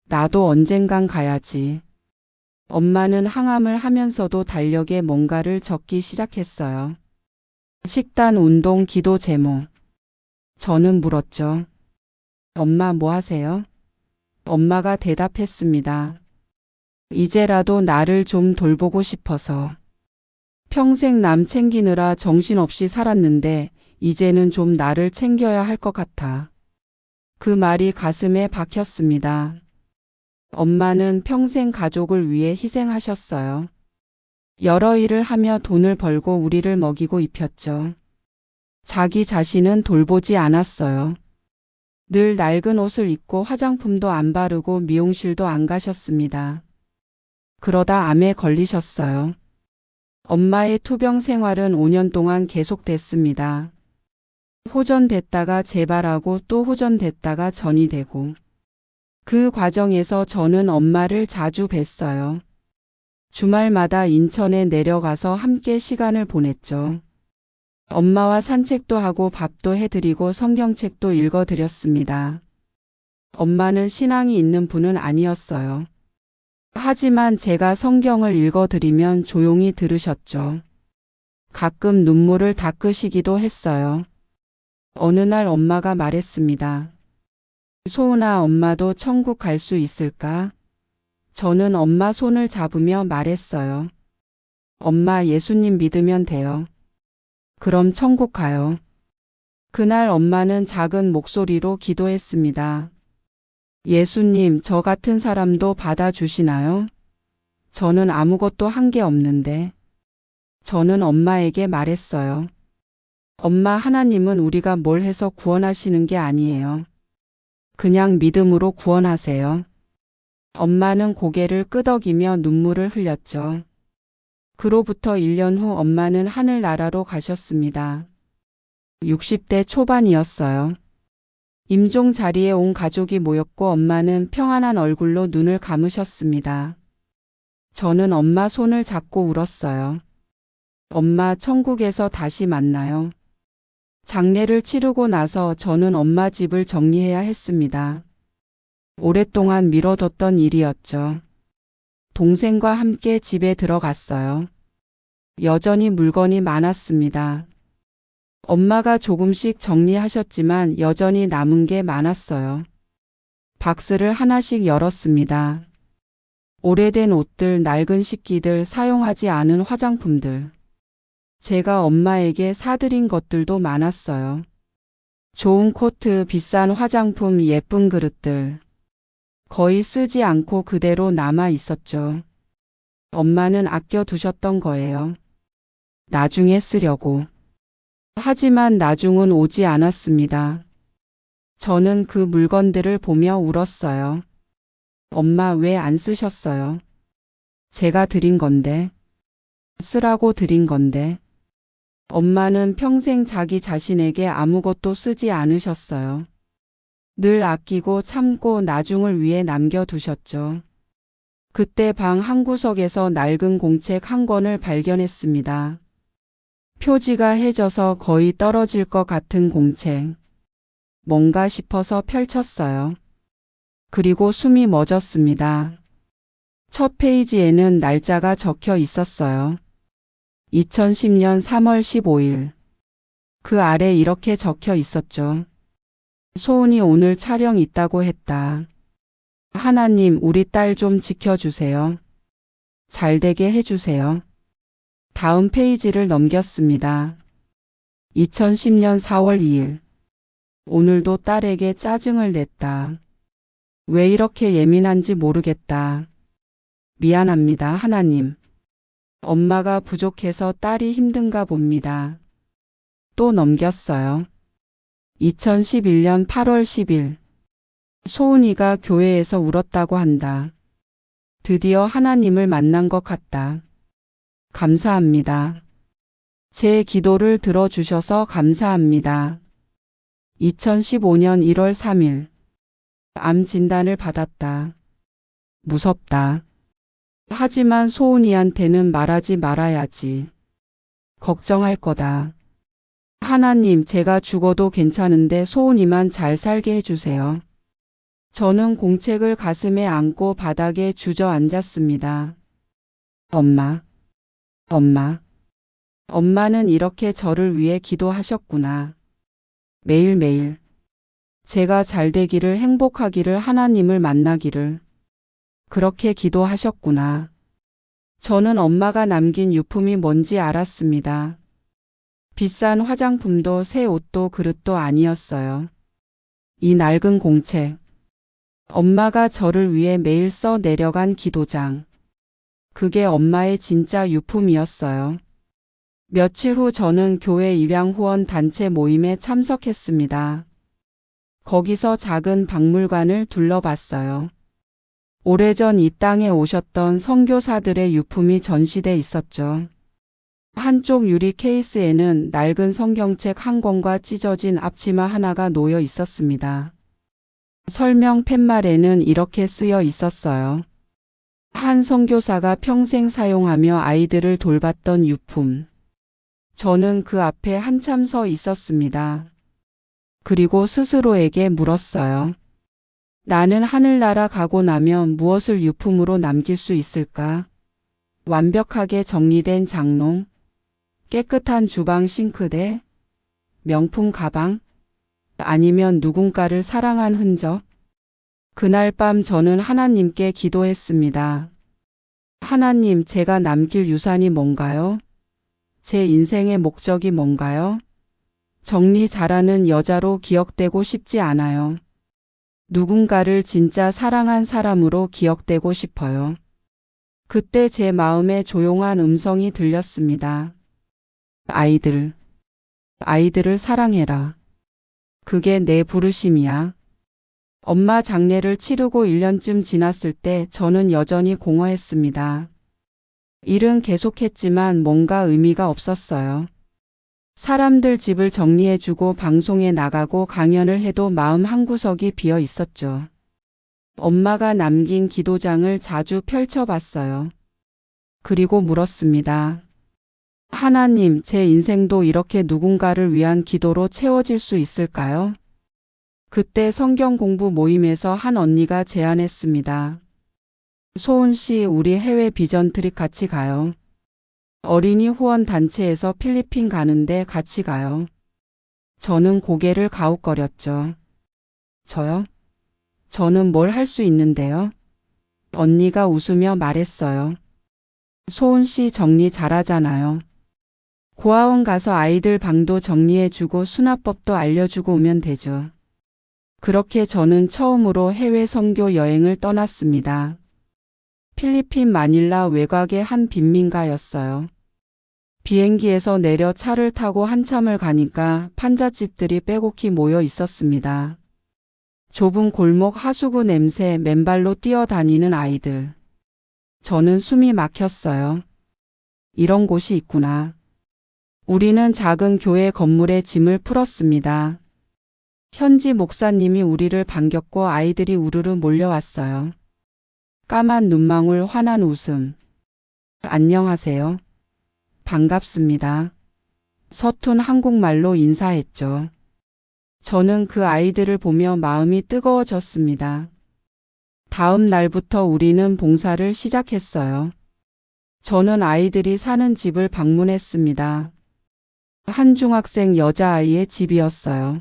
나도 언젠간 가야지. 엄마는 항암을 하면서도 달력에 뭔가를 적기 시작했어요. 식단, 운동, 기도 제목. 저는 물었죠. 엄마, 뭐 하세요? 엄마가 대답했습니다. 이제라도 나를 좀 돌보고 싶어서. 평생 남 챙기느라 정신없이 살았는데 이제는 좀 나를 챙겨야 할 것 같아. 그 말이 가슴에 박혔습니다. 엄마는 평생 가족을 위해 희생하셨어요. 여러 일을 하며 돈을 벌고 우리를 먹이고 입혔죠. 자기 자신은 돌보지 않았어요. 늘 낡은 옷을 입고 화장품도 안 바르고 미용실도 안 가셨습니다. 그러다 암에 걸리셨어요. 엄마의 투병 생활은 5년 동안 계속됐습니다. 호전됐다가 재발하고 또 호전됐다가 전이 되고. 그 과정에서 저는 엄마를 자주 뵀어요. 주말마다 인천에 내려가서 함께 시간을 보냈죠. 엄마와 산책도 하고 밥도 해드리고 성경책도 읽어드렸습니다. 엄마는 신앙이 있는 분은 아니었어요. 하지만 제가 성경을 읽어드리면 조용히 들으셨죠. 가끔 눈물을 닦으시기도 했어요. 어느 날 엄마가 말했습니다. 소은아, 엄마도 천국 갈 수 있을까? 저는 엄마 손을 잡으며 말했어요. 엄마, 예수님 믿으면 돼요. 그럼 천국 가요. 그날 엄마는 작은 목소리로 기도했습니다. 예수님, 저 같은 사람도 받아주시나요? 저는 아무것도 한 게 없는데. 저는 엄마에게 말했어요. 엄마, 하나님은 우리가 뭘 해서 구원하시는 게 아니에요. 그냥 믿음으로 구원하세요. 엄마는 고개를 끄덕이며 눈물을 흘렸죠. 그로부터 1년 후 엄마는 하늘나라로 가셨습니다. 60대 초반이었어요. 임종 자리에 온 가족이 모였고 엄마는 평안한 얼굴로 눈을 감으셨습니다. 저는 엄마 손을 잡고 울었어요. 엄마, 천국에서 다시 만나요. 장례를 치르고 나서 저는 엄마 집을 정리해야 했습니다. 오랫동안 미뤄뒀던 일이었죠. 동생과 함께 집에 들어갔어요. 여전히 물건이 많았습니다. 엄마가 조금씩 정리하셨지만 여전히 남은 게 많았어요. 박스를 하나씩 열었습니다. 오래된 옷들, 낡은 식기들, 사용하지 않은 화장품들. 제가 엄마에게 사드린 것들도 많았어요. 좋은 코트, 비싼 화장품, 예쁜 그릇들. 거의 쓰지 않고 그대로 남아 있었죠. 엄마는 아껴두셨던 거예요. 나중에 쓰려고. 하지만 나중은 오지 않았습니다. 저는 그 물건들을 보며 울었어요. 엄마, 왜 안 쓰셨어요? 제가 드린 건데. 쓰라고 드린 건데. 엄마는 평생 자기 자신에게 아무것도 쓰지 않으셨어요. 늘 아끼고 참고 나중을 위해 남겨두셨죠. 그때 방 한구석에서 낡은 공책 한 권을 발견했습니다. 표지가 해져서 거의 떨어질 것 같은 공책. 뭔가 싶어서 펼쳤어요. 그리고 숨이 멎었습니다. 첫 페이지에는 날짜가 적혀 있었어요. 2010년 3월 15일. 그 아래 이렇게 적혀 있었죠. 소은이 오늘 촬영 있다고 했다. 하나님, 우리 딸 좀 지켜주세요. 잘되게 해주세요. 다음 페이지를 넘겼습니다. 2010년 4월 2일. 오늘도 딸에게 짜증을 냈다. 왜 이렇게 예민한지 모르겠다. 미안합니다, 하나님. 엄마가 부족해서 딸이 힘든가 봅니다. 또 넘겼어요. 2011년 8월 10일. 소은이가 교회에서 울었다고 한다. 드디어 하나님을 만난 것 같다. 감사합니다. 제 기도를 들어주셔서 감사합니다. 2015년 1월 3일. 암 진단을 받았다. 무섭다. 하지만 소은이한테는 말하지 말아야지. 걱정할 거다. 하나님, 제가 죽어도 괜찮은데 소은이만 잘 살게 해주세요. 저는 공책을 가슴에 안고 바닥에 주저앉았습니다. 엄마. 엄마는 이렇게 저를 위해 기도하셨구나. 매일매일. 제가 잘되기를, 행복하기를, 하나님을 만나기를. 그렇게 기도하셨구나. 저는 엄마가 남긴 유품이 뭔지 알았습니다. 비싼 화장품도 새 옷도 그릇도 아니었어요. 이 낡은 공책. 엄마가 저를 위해 매일 써 내려간 기도장. 그게 엄마의 진짜 유품이었어요. 며칠 후 저는 교회 입양 후원 단체 모임에 참석했습니다. 거기서 작은 박물관을 둘러봤어요. 오래전 이 땅에 오셨던 선교사들의 유품이 전시돼 있었죠. 한쪽 유리 케이스에는 낡은 성경책 한 권과 찢어진 앞치마 하나가 놓여 있었습니다. 설명 팻말에는 이렇게 쓰여 있었어요. 한 선교사가 평생 사용하며 아이들을 돌봤던 유품. 저는 그 앞에 한참 서 있었습니다. 그리고 스스로에게 물었어요. 나는 하늘나라 가고 나면 무엇을 유품으로 남길 수 있을까? 완벽하게 정리된 장롱, 깨끗한 주방 싱크대, 명품 가방, 아니면 누군가를 사랑한 흔적? 그날 밤 저는 하나님께 기도했습니다. 하나님, 제가 남길 유산이 뭔가요? 제 인생의 목적이 뭔가요? 정리 잘하는 여자로 기억되고 싶지 않아요. 누군가를 진짜 사랑한 사람으로 기억되고 싶어요. 그때 제 마음에 조용한 음성이 들렸습니다. 아이들을 사랑해라. 그게 내 부르심이야. 엄마 장례를 치르고 1년쯤 지났을 때 저는 여전히 공허했습니다. 일은 계속했지만 뭔가 의미가 없었어요. 사람들 집을 정리해주고 방송에 나가고 강연을 해도 마음 한구석이 비어 있었죠. 엄마가 남긴 기도장을 자주 펼쳐봤어요. 그리고 물었습니다. 하나님, 제 인생도 이렇게 누군가를 위한 기도로 채워질 수 있을까요? 그때 성경 공부 모임에서 한 언니가 제안했습니다. 소은 씨, 우리 해외 비전 트립 같이 가요. 어린이 후원 단체에서 필리핀 가는데 같이 가요. 저는 고개를 가웃거렸죠. 저요? 저는 뭘 할 수 있는데요? 언니가 웃으며 말했어요. 소은 씨 정리 잘하잖아요. 고아원 가서 아이들 방도 정리해주고 수납법도 알려주고 오면 되죠. 그렇게 저는 처음으로 해외 선교 여행을 떠났습니다. 필리핀 마닐라 외곽의 한 빈민가였어요. 비행기에서 내려 차를 타고 한참을 가니까 판잣집들이 빼곡히 모여 있었습니다. 좁은 골목 하수구 냄새, 맨발로 뛰어다니는 아이들. 저는 숨이 막혔어요. 이런 곳이 있구나. 우리는 작은 교회 건물에 짐을 풀었습니다. 현지 목사님이 우리를 반겼고 아이들이 우르르 몰려왔어요. 까만 눈망울, 환한 웃음. 안녕하세요. 반갑습니다. 서툰 한국말로 인사했죠. 저는 그 아이들을 보며 마음이 뜨거워졌습니다. 다음 날부터 우리는 봉사를 시작했어요. 저는 아이들이 사는 집을 방문했습니다. 한 중학생 여자아이의 집이었어요.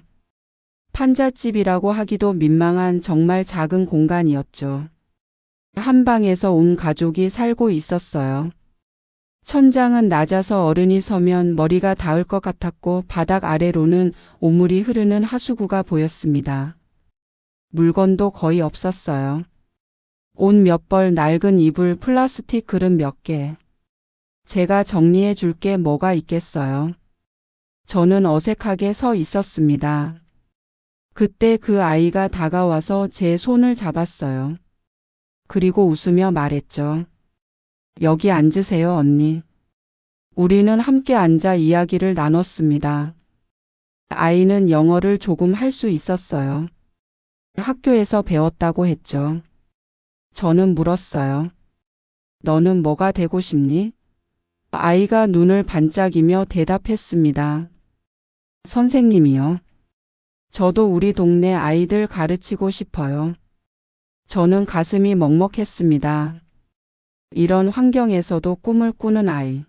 판잣집이라고 하기도 민망한 정말 작은 공간이었죠. 한 방에서 온 가족이 살고 있었어요. 천장은 낮아서 어른이 서면 머리가 닿을 것 같았고 바닥 아래로는 오물이 흐르는 하수구가 보였습니다. 물건도 거의 없었어요. 옷 몇 벌, 낡은 이불, 플라스틱 그릇 몇 개. 제가 정리해 줄 게 뭐가 있겠어요. 저는 어색하게 서 있었습니다. 그때 그 아이가 다가와서 제 손을 잡았어요. 그리고 웃으며 말했죠. 여기 앉으세요, 언니. 우리는 함께 앉아 이야기를 나눴습니다. 아이는 영어를 조금 할 수 있었어요. 학교에서 배웠다고 했죠. 저는 물었어요. 너는 뭐가 되고 싶니? 아이가 눈을 반짝이며 대답했습니다. 선생님이요. 저도 우리 동네 아이들 가르치고 싶어요. 저는 가슴이 먹먹했습니다. 이런 환경에서도 꿈을 꾸는 아이.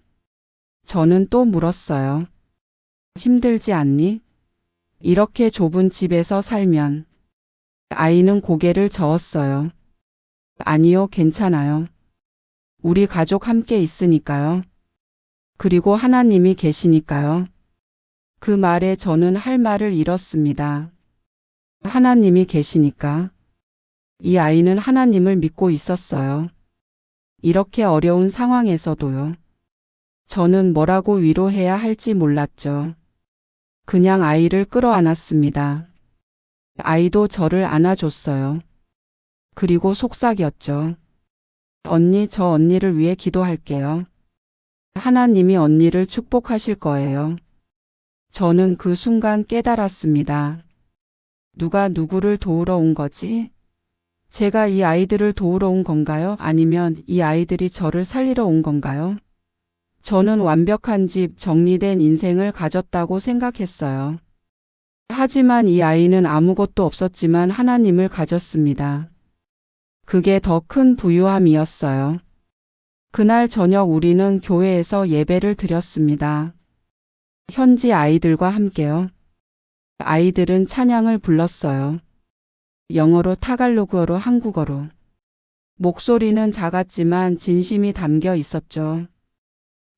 저는 또 물었어요. 힘들지 않니? 이렇게 좁은 집에서 살면. 아이는 고개를 저었어요. 아니요, 괜찮아요. 우리 가족 함께 있으니까요. 그리고 하나님이 계시니까요. 그 말에 저는 할 말을 잃었습니다. 하나님이 계시니까. 이 아이는 하나님을 믿고 있었어요. 이렇게 어려운 상황에서도요. 저는 뭐라고 위로해야 할지 몰랐죠. 그냥 아이를 끌어안았습니다. 아이도 저를 안아줬어요. 그리고 속삭였죠. 언니, 저 언니를 위해 기도할게요. 하나님이 언니를 축복하실 거예요. 저는 그 순간 깨달았습니다. 누가 누구를 도우러 온 거지? 제가 이 아이들을 도우러 온 건가요? 아니면 이 아이들이 저를 살리러 온 건가요? 저는 완벽한 집, 정리된 인생을 가졌다고 생각했어요. 하지만 이 아이는 아무것도 없었지만 하나님을 가졌습니다. 그게 더 큰 부유함이었어요. 그날 저녁 우리는 교회에서 예배를 드렸습니다. 현지 아이들과 함께요. 아이들은 찬양을 불렀어요. 영어로, 타갈로그어로, 한국어로. 목소리는 작았지만 진심이 담겨 있었죠.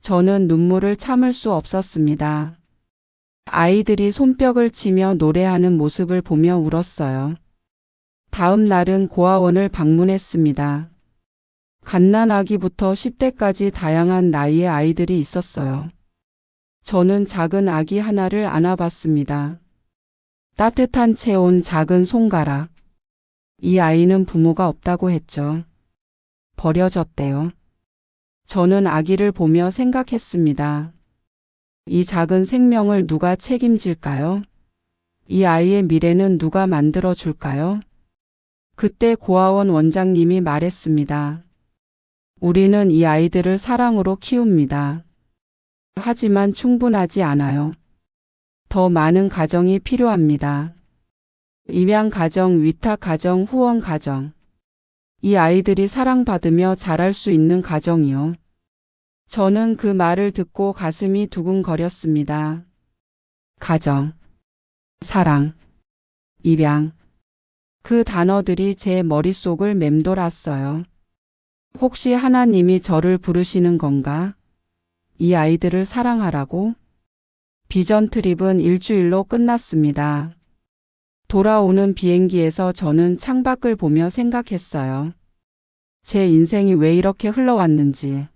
저는 눈물을 참을 수 없었습니다. 아이들이 손뼉을 치며 노래하는 모습을 보며 울었어요. 다음 날은 고아원을 방문했습니다. 갓난아기부터 10대까지 다양한 나이의 아이들이 있었어요. 저는 작은 아기 하나를 안아봤습니다. 따뜻한 체온, 작은 손가락. 이 아이는 부모가 없다고 했죠. 버려졌대요. 저는 아기를 보며 생각했습니다. 이 작은 생명을 누가 책임질까요? 이 아이의 미래는 누가 만들어 줄까요? 그때 고아원 원장님이 말했습니다. 우리는 이 아이들을 사랑으로 키웁니다. 하지만 충분하지 않아요. 더 많은 가정이 필요합니다. 입양 가정, 위탁 가정, 후원 가정. 이 아이들이 사랑받으며 자랄 수 있는 가정이요. 저는 그 말을 듣고 가슴이 두근거렸습니다. 가정, 사랑, 입양. 그 단어들이 제 머릿속을 맴돌았어요. 혹시 하나님이 저를 부르시는 건가? 이 아이들을 사랑하라고? 비전 트립은 일주일로 끝났습니다. 돌아오는 비행기에서 저는 창밖을 보며 생각했어요. 제 인생이 왜 이렇게 흘러왔는지.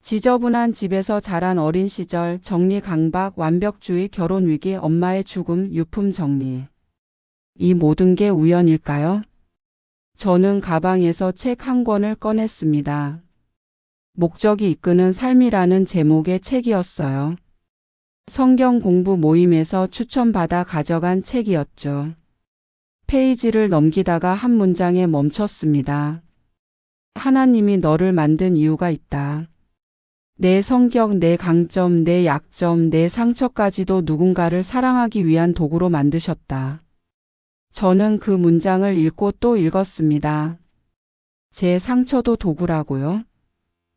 지저분한 집에서 자란 어린 시절, 정리 강박, 완벽주의, 결혼 위기, 엄마의 죽음, 유품 정리. 이 모든 게 우연일까요? 저는 가방에서 책 한 권을 꺼냈습니다. 목적이 이끄는 삶이라는 제목의 책이었어요. 성경 공부 모임에서 추천받아 가져간 책이었죠. 페이지를 넘기다가 한 문장에 멈췄습니다. 하나님이 너를 만든 이유가 있다. 내 성격, 내 강점, 내 약점, 내 상처까지도 누군가를 사랑하기 위한 도구로 만드셨다. 저는 그 문장을 읽고 또 읽었습니다. 제 상처도 도구라고요?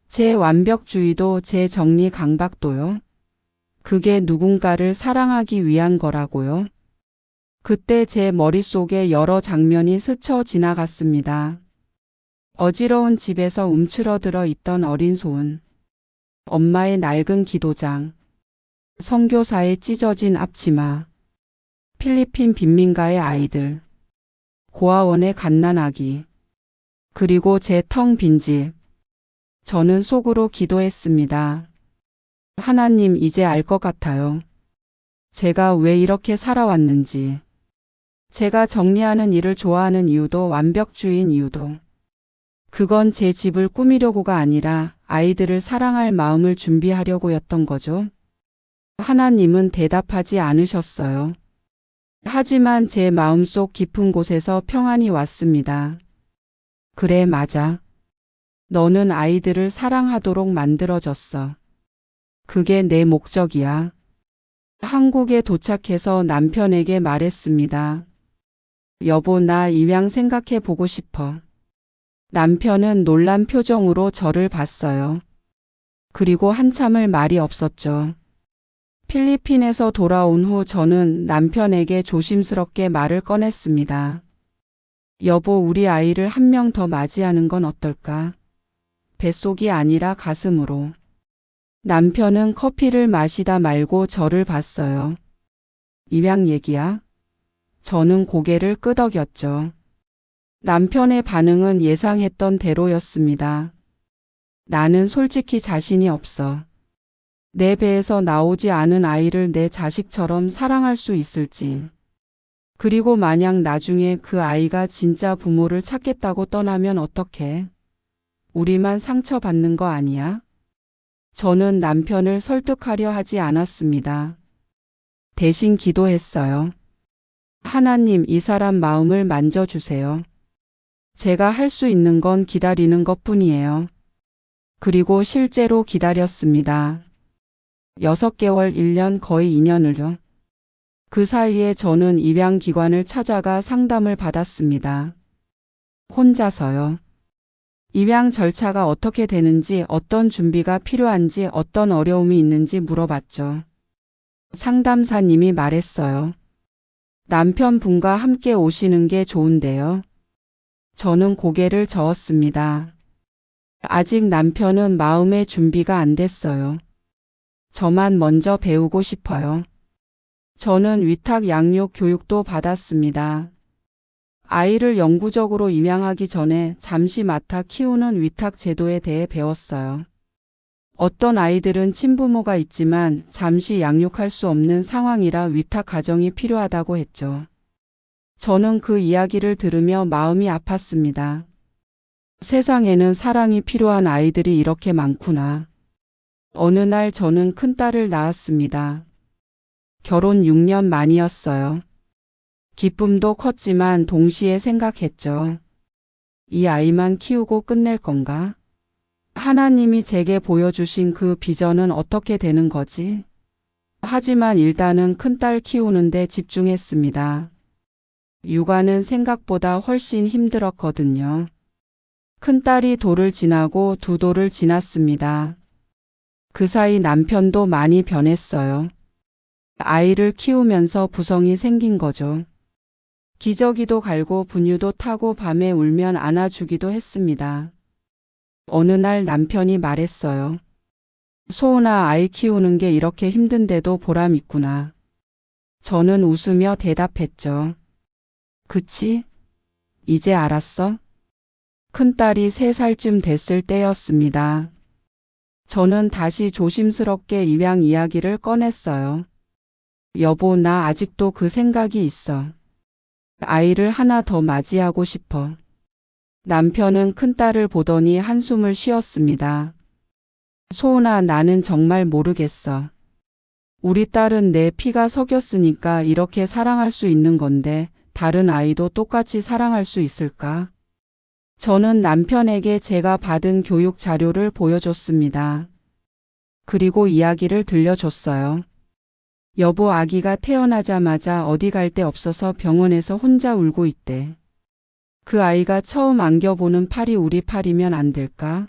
제 완벽주의도, 제 정리 강박도요? 그게 누군가를 사랑하기 위한 거라고요? 그때 제 머릿속에 여러 장면이 스쳐 지나갔습니다. 어지러운 집에서 움츠러들어 있던 어린 소은, 엄마의 낡은 기도장, 선교사의 찢어진 앞치마, 필리핀 빈민가의 아이들, 고아원의 갓난아기, 그리고 제 텅 빈 집. 저는 속으로 기도했습니다. 하나님, 이제 알 것 같아요. 제가 왜 이렇게 살아왔는지. 제가 정리하는 일을 좋아하는 이유도, 완벽주의인 이유도. 그건 제 집을 꾸미려고가 아니라 아이들을 사랑할 마음을 준비하려고였던 거죠. 하나님은 대답하지 않으셨어요. 하지만 제 마음속 깊은 곳에서 평안이 왔습니다. 그래, 맞아. 너는 아이들을 사랑하도록 만들어졌어. 그게 내 목적이야. 한국에 도착해서 남편에게 말했습니다. 여보, 나 입양 생각해 보고 싶어. 남편은 놀란 표정으로 저를 봤어요. 그리고 한참을 말이 없었죠. 필리핀에서 돌아온 후 저는 남편에게 조심스럽게 말을 꺼냈습니다. 여보, 우리 아이를 한 명 더 맞이하는 건 어떨까? 뱃속이 아니라 가슴으로. 남편은 커피를 마시다 말고 저를 봤어요. 입양 얘기야? 저는 고개를 끄덕였죠. 남편의 반응은 예상했던 대로였습니다. 나는 솔직히 자신이 없어. 내 배에서 나오지 않은 아이를 내 자식처럼 사랑할 수 있을지. 그리고 만약 나중에 그 아이가 진짜 부모를 찾겠다고 떠나면 어떡해? 우리만 상처받는 거 아니야? 저는 남편을 설득하려 하지 않았습니다. 대신 기도했어요. 하나님, 이 사람 마음을 만져주세요. 제가 할 수 있는 건 기다리는 것뿐이에요. 그리고 실제로 기다렸습니다. 6개월, 1년, 거의 2년을요. 그 사이에 저는 입양기관을 찾아가 상담을 받았습니다. 혼자서요. 입양 절차가 어떻게 되는지, 어떤 준비가 필요한지, 어떤 어려움이 있는지 물어봤죠. 상담사님이 말했어요. 남편분과 함께 오시는 게 좋은데요. 저는 고개를 저었습니다. 아직 남편은 마음의 준비가 안 됐어요. 저만 먼저 배우고 싶어요. 저는 위탁 양육 교육도 받았습니다. 아이를 영구적으로 입양하기 전에 잠시 맡아 키우는 위탁 제도에 대해 배웠어요. 어떤 아이들은 친부모가 있지만 잠시 양육할 수 없는 상황이라 위탁 가정이 필요하다고 했죠. 저는 그 이야기를 들으며 마음이 아팠습니다. 세상에는 사랑이 필요한 아이들이 이렇게 많구나. 어느 날 저는 큰딸을 낳았습니다. 결혼 6년 만이었어요. 기쁨도 컸지만 동시에 생각했죠. 이 아이만 키우고 끝낼 건가? 하나님이 제게 보여주신 그 비전은 어떻게 되는 거지? 하지만 일단은 큰딸 키우는데 집중했습니다. 육아는 생각보다 훨씬 힘들었거든요. 큰딸이 돌을 지나고 두 돌을 지났습니다. 그 사이 남편도 많이 변했어요. 아이를 키우면서 부성이 생긴 거죠. 기저귀도 갈고 분유도 타고 밤에 울면 안아주기도 했습니다. 어느 날 남편이 말했어요. 소은아, 아이 키우는 게 이렇게 힘든데도 보람 있구나. 저는 웃으며 대답했죠. 그치? 이제 알았어? 큰딸이 3살쯤 됐을 때였습니다. 저는 다시 조심스럽게 입양 이야기를 꺼냈어요. 여보, 나 아직도 그 생각이 있어. 아이를 하나 더 맞이하고 싶어. 남편은 큰딸을 보더니 한숨을 쉬었습니다. 소은아, 나는 정말 모르겠어. 우리 딸은 내 피가 섞였으니까 이렇게 사랑할 수 있는 건데 다른 아이도 똑같이 사랑할 수 있을까? 저는 남편에게 제가 받은 교육 자료를 보여줬습니다. 그리고 이야기를 들려줬어요. 여보, 아기가 태어나자마자 어디 갈 데 없어서 병원에서 혼자 울고 있대. 그 아이가 처음 안겨보는 팔이 우리 팔이면 안 될까?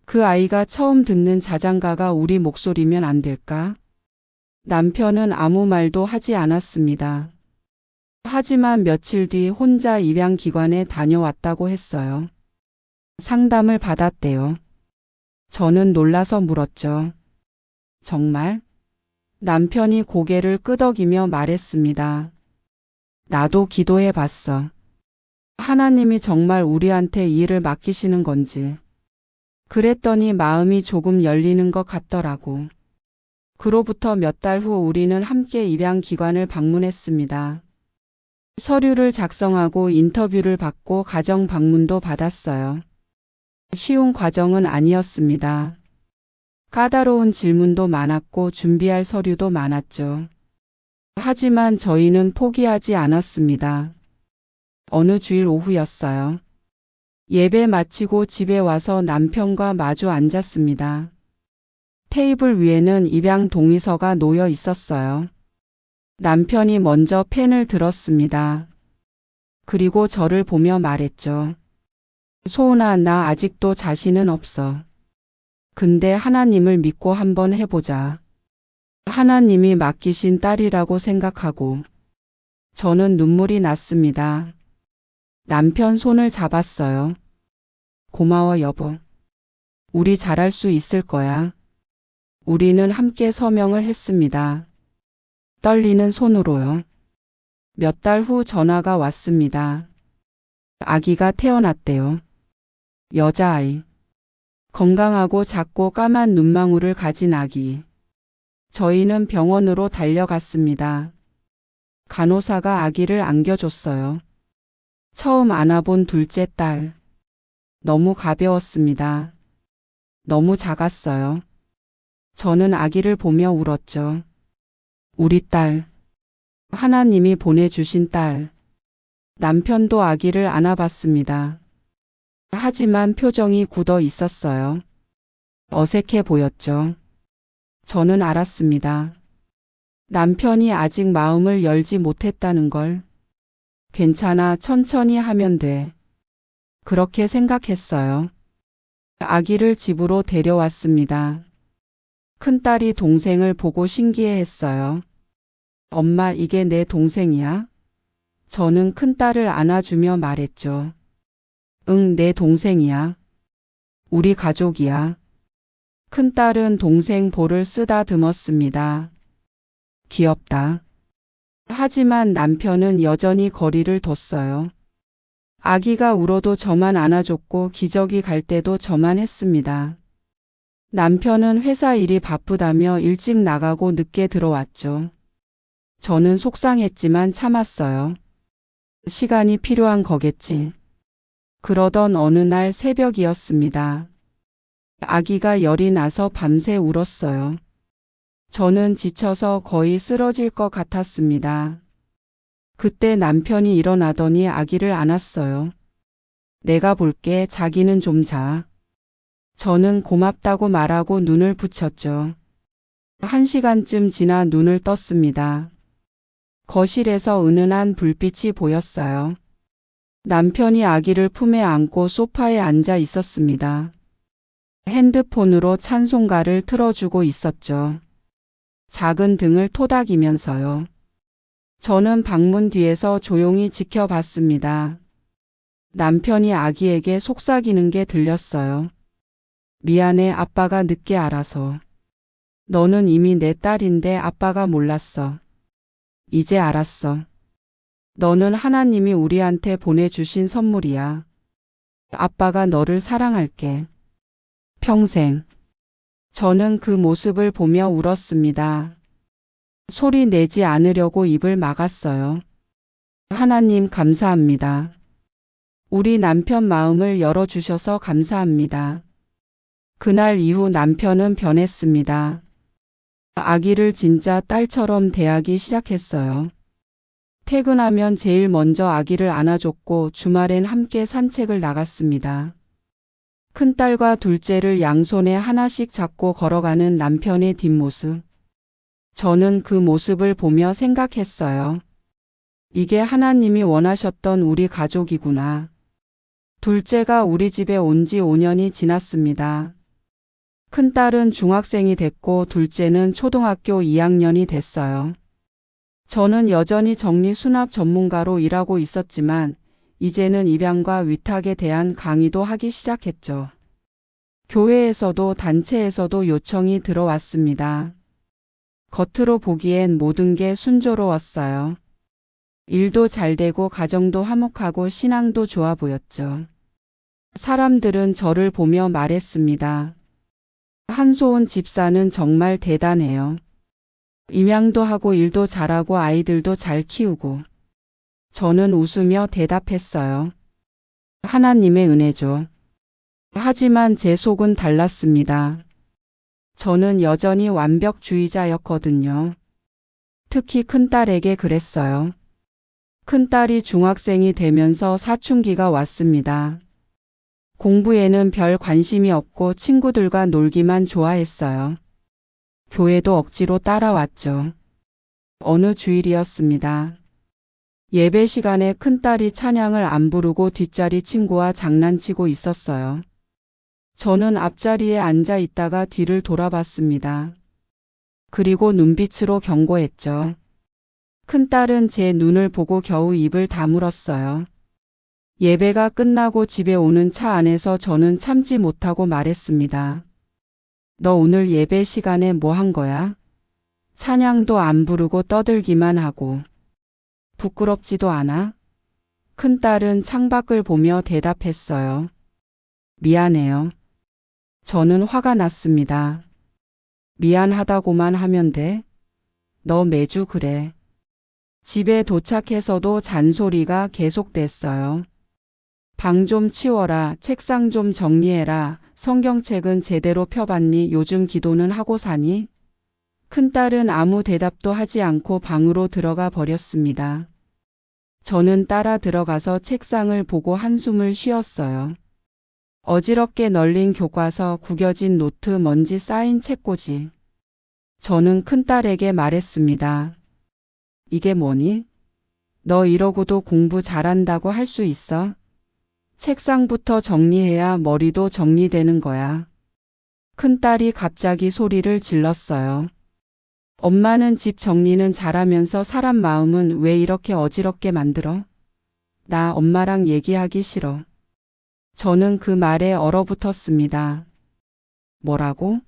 그 아이가 처음 듣는 자장가가 우리 목소리면 안 될까? 남편은 아무 말도 하지 않았습니다. 하지만 며칠 뒤 혼자 입양기관에 다녀왔다고 했어요. 상담을 받았대요. 저는 놀라서 물었죠. 정말? 남편이 고개를 끄덕이며 말했습니다. 나도 기도해 봤어. 하나님이 정말 우리한테 이 일을 맡기시는 건지. 그랬더니 마음이 조금 열리는 것 같더라고. 그로부터 몇 달 후 우리는 함께 입양기관을 방문했습니다. 서류를 작성하고 인터뷰를 받고 가정 방문도 받았어요. 쉬운 과정은 아니었습니다. 까다로운 질문도 많았고 준비할 서류도 많았죠. 하지만 저희는 포기하지 않았습니다. 어느 주일 오후였어요. 예배 마치고 집에 와서 남편과 마주 앉았습니다. 테이블 위에는 입양 동의서가 놓여 있었어요. 남편이 먼저 펜을 들었습니다. 그리고 저를 보며 말했죠. 소은아, 나 아직도 자신은 없어. 근데 하나님을 믿고 한번 해보자. 하나님이 맡기신 딸이라고 생각하고. 저는 눈물이 났습니다. 남편 손을 잡았어요. 고마워, 여보. 우리 잘할 수 있을 거야. 우리는 함께 서명을 했습니다. 떨리는 손으로요. 몇 달 후 전화가 왔습니다. 아기가 태어났대요. 여자아이. 건강하고 작고 까만 눈망울을 가진 아기. 저희는 병원으로 달려갔습니다. 간호사가 아기를 안겨줬어요. 처음 안아본 둘째 딸. 너무 가벼웠습니다. 너무 작았어요. 저는 아기를 보며 울었죠. 우리 딸. 하나님이 보내주신 딸. 남편도 아기를 안아봤습니다. 하지만 표정이 굳어 있었어요. 어색해 보였죠. 저는 알았습니다. 남편이 아직 마음을 열지 못했다는 걸. 괜찮아, 천천히 하면 돼. 그렇게 생각했어요. 아기를 집으로 데려왔습니다. 큰딸이 동생을 보고 신기해했어요. 엄마, 이게 내 동생이야? 저는 큰딸을 안아주며 말했죠. 응, 내 동생이야. 우리 가족이야. 큰딸은 동생 볼을 쓰다듬었습니다. 귀엽다. 하지만 남편은 여전히 거리를 뒀어요. 아기가 울어도 저만 안아줬고 기저귀 갈 때도 저만 했습니다. 남편은 회사 일이 바쁘다며 일찍 나가고 늦게 들어왔죠. 저는 속상했지만 참았어요. 시간이 필요한 거겠지. 그러던 어느 날 새벽이었습니다. 아기가 열이 나서 밤새 울었어요. 저는 지쳐서 거의 쓰러질 것 같았습니다. 그때 남편이 일어나더니 아기를 안았어요. 내가 볼게, 자기는 좀 자. 저는 고맙다고 말하고 눈을 붙였죠. 1시간쯤 지나 눈을 떴습니다. 거실에서 은은한 불빛이 보였어요. 남편이 아기를 품에 안고 소파에 앉아 있었습니다. 핸드폰으로 찬송가를 틀어주고 있었죠. 작은 등을 토닥이면서요. 저는 방문 뒤에서 조용히 지켜봤습니다. 남편이 아기에게 속삭이는 게 들렸어요. 미안해, 아빠가 늦게 알아서. 너는 이미 내 딸인데 아빠가 몰랐어. 이제 알았어. 너는 하나님이 우리한테 보내주신 선물이야. 아빠가 너를 사랑할게. 평생. 저는 그 모습을 보며 울었습니다. 소리 내지 않으려고 입을 막았어요. 하나님 감사합니다. 우리 남편 마음을 열어주셔서 감사합니다. 그날 이후 남편은 변했습니다. 아기를 진짜 딸처럼 대하기 시작했어요. 퇴근하면 제일 먼저 아기를 안아줬고 주말엔 함께 산책을 나갔습니다. 큰딸과 둘째를 양손에 하나씩 잡고 걸어가는 남편의 뒷모습. 저는 그 모습을 보며 생각했어요. 이게 하나님이 원하셨던 우리 가족이구나. 둘째가 우리 집에 온 지 5년이 지났습니다. 큰딸은 중학생이 됐고 둘째는 초등학교 2학년이 됐어요. 저는 여전히 정리수납 전문가로 일하고 있었지만 이제는 입양과 위탁에 대한 강의도 하기 시작했죠. 교회에서도 단체에서도 요청이 들어왔습니다. 겉으로 보기엔 모든 게 순조로웠어요. 일도 잘 되고 가정도 화목하고 신앙도 좋아 보였죠. 사람들은 저를 보며 말했습니다. 한소은 집사는 정말 대단해요. 임양도 하고 일도 잘하고 아이들도 잘 키우고. 저는 웃으며 대답했어요. 하나님의 은혜죠. 하지만 제 속은 달랐습니다. 저는 여전히 완벽주의자였거든요. 특히 큰딸에게 그랬어요. 큰딸이 중학생이 되면서 사춘기가 왔습니다. 공부에는 별 관심이 없고 친구들과 놀기만 좋아했어요. 교회도 억지로 따라왔죠. 어느 주일이었습니다. 예배 시간에 큰딸이 찬양을 안 부르고 뒷자리 친구와 장난치고 있었어요. 저는 앞자리에 앉아 있다가 뒤를 돌아봤습니다. 그리고 눈빛으로 경고했죠. 큰딸은 제 눈을 보고 겨우 입을 다물었어요. 예배가 끝나고 집에 오는 차 안에서 저는 참지 못하고 말했습니다. 너 오늘 예배 시간에 뭐 한 거야? 찬양도 안 부르고 떠들기만 하고. 부끄럽지도 않아? 큰딸은 창밖을 보며 대답했어요. 미안해요. 저는 화가 났습니다. 미안하다고만 하면 돼? 너 매주 그래. 집에 도착해서도 잔소리가 계속됐어요. 방 좀 치워라, 책상 좀 정리해라, 성경책은 제대로 펴봤니, 요즘 기도는 하고 사니? 큰딸은 아무 대답도 하지 않고 방으로 들어가 버렸습니다. 저는 따라 들어가서 책상을 보고 한숨을 쉬었어요. 어지럽게 널린 교과서, 구겨진 노트, 먼지 쌓인 책꽂이. 저는 큰딸에게 말했습니다. 이게 뭐니? 너 이러고도 공부 잘한다고 할 수 있어? 책상부터 정리해야 머리도 정리되는 거야. 큰딸이 갑자기 소리를 질렀어요. 엄마는 집 정리는 잘하면서 사람 마음은 왜 이렇게 어지럽게 만들어? 나 엄마랑 얘기하기 싫어. 저는 그 말에 얼어붙었습니다. 뭐라고?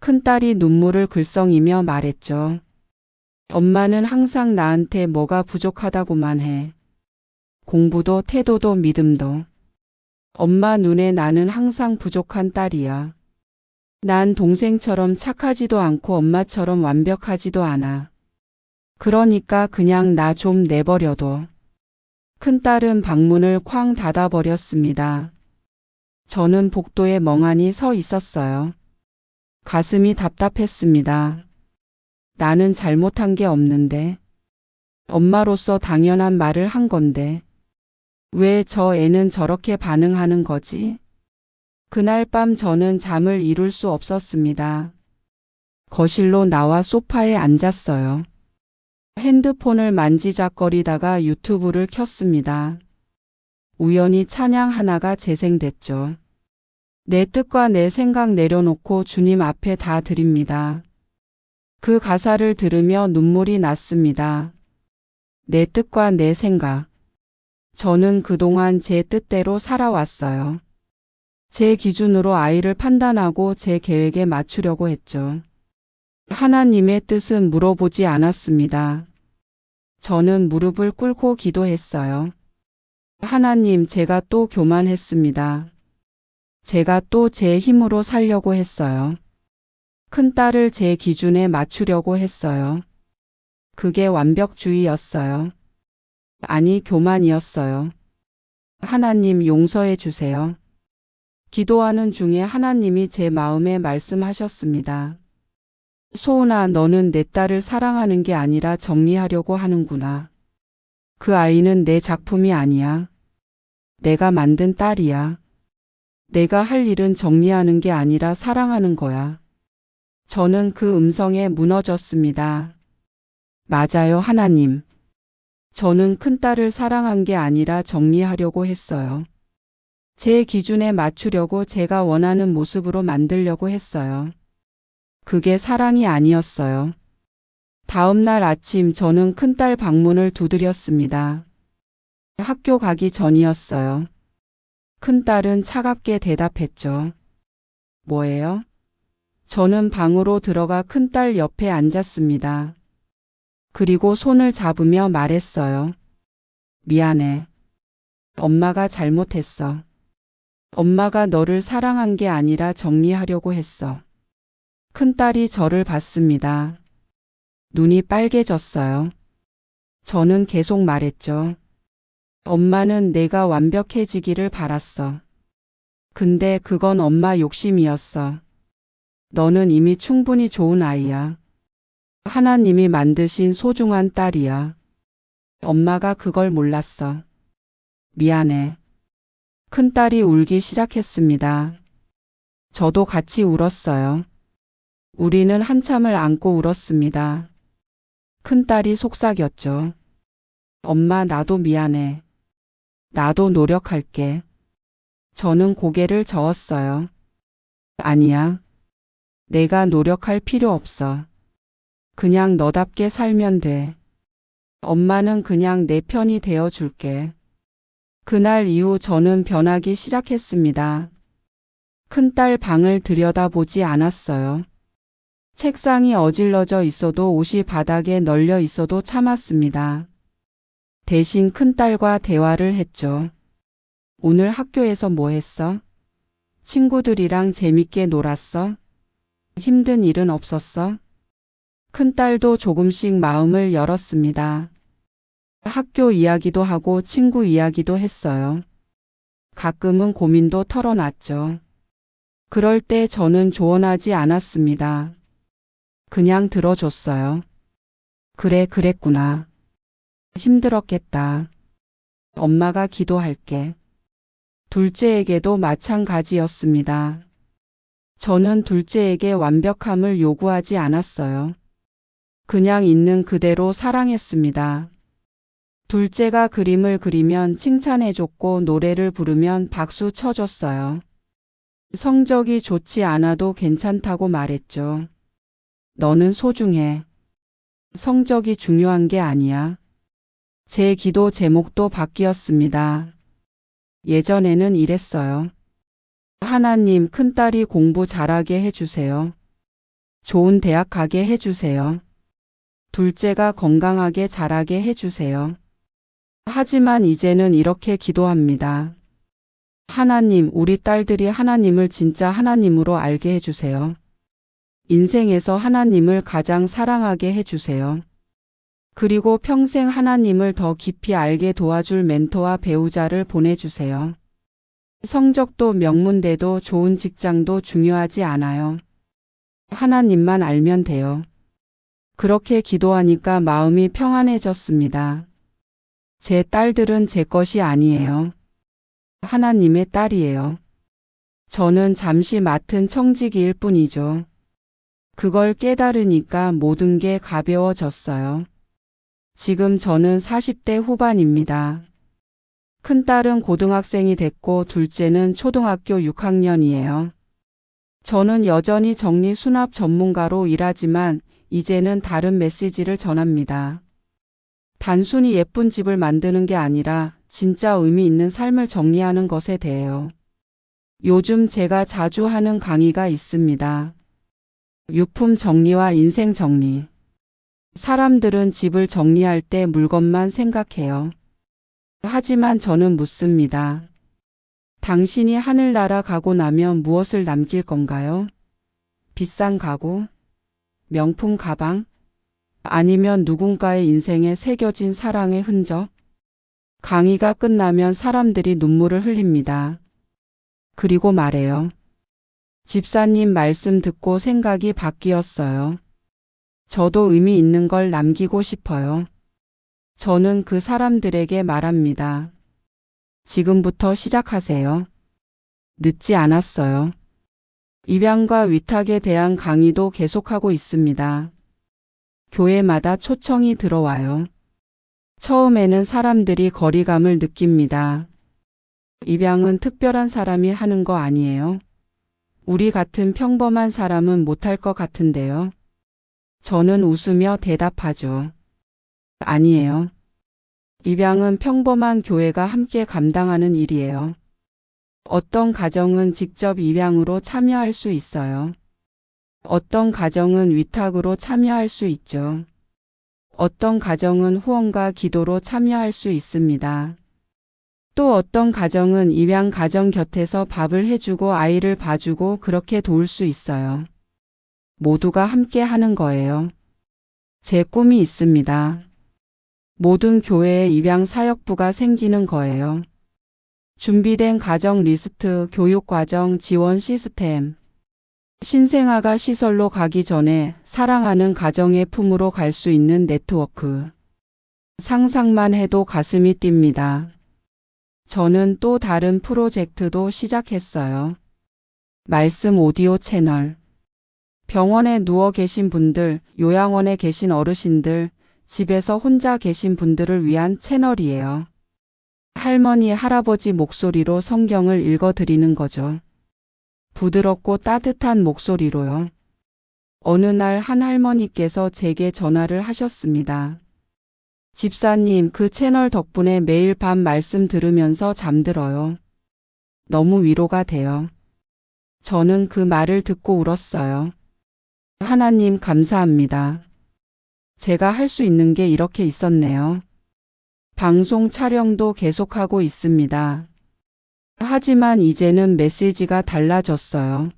큰딸이 눈물을 글썽이며 말했죠. 엄마는 항상 나한테 뭐가 부족하다고만 해. 공부도 태도도 믿음도. 엄마 눈에 나는 항상 부족한 딸이야. 난 동생처럼 착하지도 않고 엄마처럼 완벽하지도 않아. 그러니까 그냥 나 좀 내버려둬. 큰딸은 방문을 쾅 닫아버렸습니다. 저는 복도에 멍하니 서 있었어요. 가슴이 답답했습니다. 나는 잘못한 게 없는데. 엄마로서 당연한 말을 한 건데. 왜 저 애는 저렇게 반응하는 거지? 그날 밤 저는 잠을 이룰 수 없었습니다. 거실로 나와 소파에 앉았어요. 핸드폰을 만지작거리다가 유튜브를 켰습니다. 우연히 찬양 하나가 재생됐죠. 내 뜻과 내 생각 내려놓고 주님 앞에 다 드립니다. 그 가사를 들으며 눈물이 났습니다. 내 뜻과 내 생각. 저는 그동안 제 뜻대로 살아왔어요. 제 기준으로 아이를 판단하고 제 계획에 맞추려고 했죠. 하나님의 뜻은 물어보지 않았습니다. 저는 무릎을 꿇고 기도했어요. 하나님, 제가 또 교만했습니다. 제가 또 제 힘으로 살려고 했어요. 큰딸을 제 기준에 맞추려고 했어요. 그게 완벽주의였어요. 아니, 교만이었어요. 하나님, 용서해 주세요. 기도하는 중에 하나님이 제 마음에 말씀하셨습니다. 소은아, 너는 내 딸을 사랑하는 게 아니라 정리하려고 하는구나. 그 아이는 내 작품이 아니야. 내가 만든 딸이야. 내가 할 일은 정리하는 게 아니라 사랑하는 거야. 저는 그 음성에 무너졌습니다. 맞아요, 하나님. 저는 큰딸을 사랑한 게 아니라 정리하려고 했어요. 제 기준에 맞추려고 제가 원하는 모습으로 만들려고 했어요. 그게 사랑이 아니었어요. 다음 날 아침 저는 큰딸 방문을 두드렸습니다. 학교 가기 전이었어요. 큰딸은 차갑게 대답했죠. 뭐예요? 저는 방으로 들어가 큰딸 옆에 앉았습니다. 그리고 손을 잡으며 말했어요. 미안해. 엄마가 잘못했어. 엄마가 너를 사랑한 게 아니라 정리하려고 했어. 큰딸이 저를 봤습니다. 눈이 빨개졌어요. 저는 계속 말했죠. 엄마는 내가 완벽해지기를 바랐어. 근데 그건 엄마 욕심이었어. 너는 이미 충분히 좋은 아이야. 하나님이 만드신 소중한 딸이야. 엄마가 그걸 몰랐어. 미안해. 큰딸이 울기 시작했습니다. 저도 같이 울었어요. 우리는 한참을 안고 울었습니다. 큰딸이 속삭였죠. 엄마, 나도 미안해. 나도 노력할게. 저는 고개를 저었어요. 아니야. 내가 노력할 필요 없어. 그냥 너답게 살면 돼. 엄마는 그냥 내 편이 되어 줄게. 그날 이후 저는 변하기 시작했습니다. 큰딸 방을 들여다보지 않았어요. 책상이 어질러져 있어도 옷이 바닥에 널려 있어도 참았습니다. 대신 큰딸과 대화를 했죠. 오늘 학교에서 뭐 했어? 친구들이랑 재밌게 놀았어? 힘든 일은 없었어? 큰딸도 조금씩 마음을 열었습니다. 학교 이야기도 하고 친구 이야기도 했어요. 가끔은 고민도 털어놨죠. 그럴 때 저는 조언하지 않았습니다. 그냥 들어줬어요. 그래, 그랬구나. 힘들었겠다. 엄마가 기도할게. 둘째에게도 마찬가지였습니다. 저는 둘째에게 완벽함을 요구하지 않았어요. 그냥 있는 그대로 사랑했습니다. 둘째가 그림을 그리면 칭찬해줬고 노래를 부르면 박수 쳐줬어요. 성적이 좋지 않아도 괜찮다고 말했죠. 너는 소중해. 성적이 중요한 게 아니야. 제 기도 제목도 바뀌었습니다. 예전에는 이랬어요. 하나님, 큰딸이 공부 잘하게 해주세요. 좋은 대학 가게 해주세요. 둘째가 건강하게 자라게 해주세요. 하지만 이제는 이렇게 기도합니다. 하나님, 우리 딸들이 하나님을 진짜 하나님으로 알게 해주세요. 인생에서 하나님을 가장 사랑하게 해주세요. 그리고 평생 하나님을 더 깊이 알게 도와줄 멘토와 배우자를 보내주세요. 성적도 명문대도 좋은 직장도 중요하지 않아요. 하나님만 알면 돼요. 그렇게 기도하니까 마음이 평안해졌습니다. 제 딸들은 제 것이 아니에요. 하나님의 딸이에요. 저는 잠시 맡은 청지기일 뿐이죠. 그걸 깨달으니까 모든 게 가벼워졌어요. 지금 저는 40대 후반입니다. 큰딸은 고등학생이 됐고 둘째는 초등학교 6학년이에요. 저는 여전히 정리수납 전문가로 일하지만 이제는 다른 메시지를 전합니다. 단순히 예쁜 집을 만드는 게 아니라 진짜 의미 있는 삶을 정리하는 것에 대해요. 요즘 제가 자주 하는 강의가 있습니다. 유품 정리와 인생 정리. 사람들은 집을 정리할 때 물건만 생각해요. 하지만 저는 묻습니다. 당신이 하늘나라 가고 나면 무엇을 남길 건가요? 비싼 가구? 명품 가방? 아니면 누군가의 인생에 새겨진 사랑의 흔적? 강의가 끝나면 사람들이 눈물을 흘립니다. 그리고 말해요. 집사님 말씀 듣고 생각이 바뀌었어요. 저도 의미 있는 걸 남기고 싶어요. 저는 그 사람들에게 말합니다. 지금부터 시작하세요. 늦지 않았어요. 입양과 위탁에 대한 강의도 계속하고 있습니다. 교회마다 초청이 들어와요. 처음에는 사람들이 거리감을 느낍니다. 입양은 특별한 사람이 하는 거 아니에요? 우리 같은 평범한 사람은 못할 것 같은데요. 저는 웃으며 대답하죠. 아니에요. 입양은 평범한 교회가 함께 감당하는 일이에요. 어떤 가정은 직접 입양으로 참여할 수 있어요. 어떤 가정은 위탁으로 참여할 수 있죠. 어떤 가정은 후원과 기도로 참여할 수 있습니다. 또 어떤 가정은 입양 가정 곁에서 밥을 해주고 아이를 봐주고 그렇게 도울 수 있어요. 모두가 함께 하는 거예요. 제 꿈이 있습니다. 모든 교회에 입양 사역부가 생기는 거예요. 준비된 가정 리스트, 교육과정, 지원 시스템. 신생아가 시설로 가기 전에 사랑하는 가정의 품으로 갈 수 있는 네트워크. 상상만 해도 가슴이 뜁니다. 저는 또 다른 프로젝트도 시작했어요. 말씀 오디오 채널. 병원에 누워 계신 분들, 요양원에 계신 어르신들, 집에서 혼자 계신 분들을 위한 채널이에요. 할머니, 할아버지 목소리로 성경을 읽어드리는 거죠. 부드럽고 따뜻한 목소리로요. 어느 날 한 할머니께서 제게 전화를 하셨습니다. 집사님, 그 채널 덕분에 매일 밤 말씀 들으면서 잠들어요. 너무 위로가 돼요. 저는 그 말을 듣고 울었어요. 하나님 감사합니다. 제가 할 수 있는 게 이렇게 있었네요. 방송 촬영도 계속하고 있습니다. 하지만 이제는 메시지가 달라졌어요.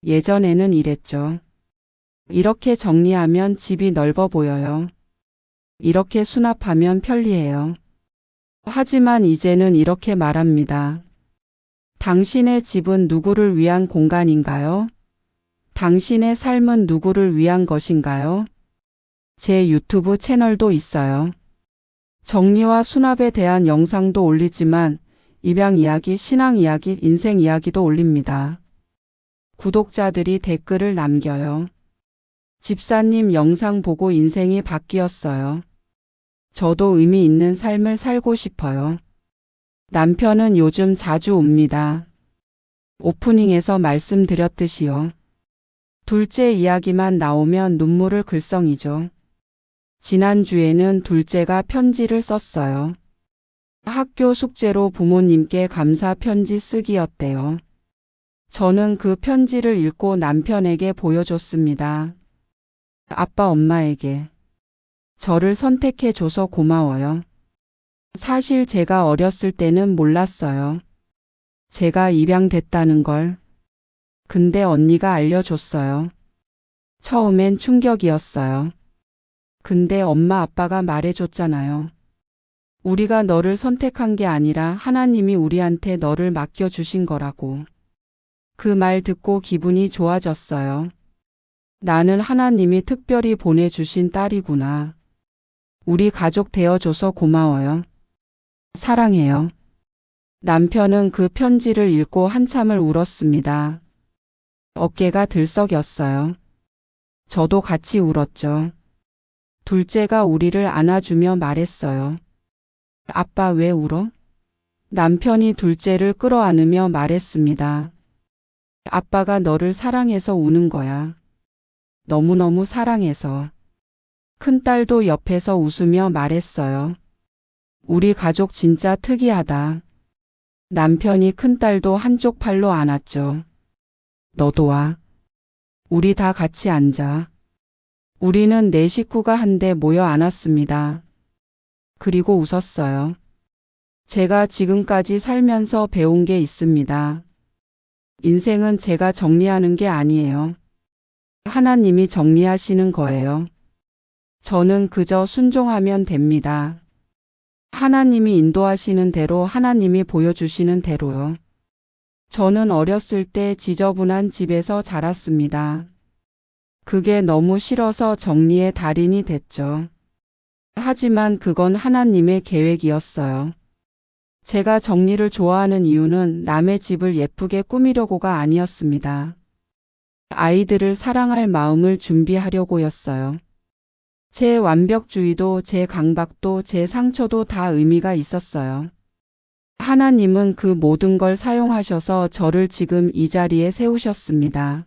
예전에는 이랬죠. 이렇게 정리하면 집이 넓어 보여요. 이렇게 수납하면 편리해요. 하지만 이제는 이렇게 말합니다. 당신의 집은 누구를 위한 공간인가요? 당신의 삶은 누구를 위한 것인가요? 제 유튜브 채널도 있어요. 정리와 수납에 대한 영상도 올리지만 입양 이야기, 신앙 이야기, 인생 이야기도 올립니다. 구독자들이 댓글을 남겨요. 집사님 영상 보고 인생이 바뀌었어요. 저도 의미 있는 삶을 살고 싶어요. 남편은 요즘 자주 옵니다. 오프닝에서 말씀드렸듯이요. 둘째 이야기만 나오면 눈물을 글썽이죠. 지난주에는 둘째가 편지를 썼어요. 학교 숙제로 부모님께 감사 편지 쓰기였대요. 저는 그 편지를 읽고 남편에게 보여줬습니다. 아빠, 엄마에게. 저를 선택해줘서 고마워요. 사실 제가 어렸을 때는 몰랐어요. 제가 입양됐다는 걸. 근데 언니가 알려줬어요. 처음엔 충격이었어요. 근데 엄마 아빠가 말해줬잖아요. 우리가 너를 선택한 게 아니라 하나님이 우리한테 너를 맡겨주신 거라고. 그 말 듣고 기분이 좋아졌어요. 나는 하나님이 특별히 보내주신 딸이구나. 우리 가족 되어줘서 고마워요. 사랑해요. 남편은 그 편지를 읽고 한참을 울었습니다. 어깨가 들썩였어요. 저도 같이 울었죠. 둘째가 우리를 안아주며 말했어요. 아빠 왜 울어? 남편이 둘째를 끌어안으며 말했습니다. 아빠가 너를 사랑해서 우는 거야. 너무너무 사랑해서. 큰딸도 옆에서 웃으며 말했어요. 우리 가족 진짜 특이하다. 남편이 큰딸도 한쪽 팔로 안았죠. 너도 와. 우리 다 같이 앉아. 우리는 네 식구가 한데 모여 앉았습니다. 그리고 웃었어요. 제가 지금까지 살면서 배운 게 있습니다. 인생은 제가 정리하는 게 아니에요. 하나님이 정리하시는 거예요. 저는 그저 순종하면 됩니다. 하나님이 인도하시는 대로, 하나님이 보여주시는 대로요. 저는 어렸을 때 지저분한 집에서 자랐습니다. 그게 너무 싫어서 정리의 달인이 됐죠. 하지만 그건 하나님의 계획이었어요. 제가 정리를 좋아하는 이유는 남의 집을 예쁘게 꾸미려고가 아니었습니다. 아이들을 사랑할 마음을 준비하려고였어요. 제 완벽주의도 제 강박도 제 상처도 다 의미가 있었어요. 하나님은 그 모든 걸 사용하셔서 저를 지금 이 자리에 세우셨습니다.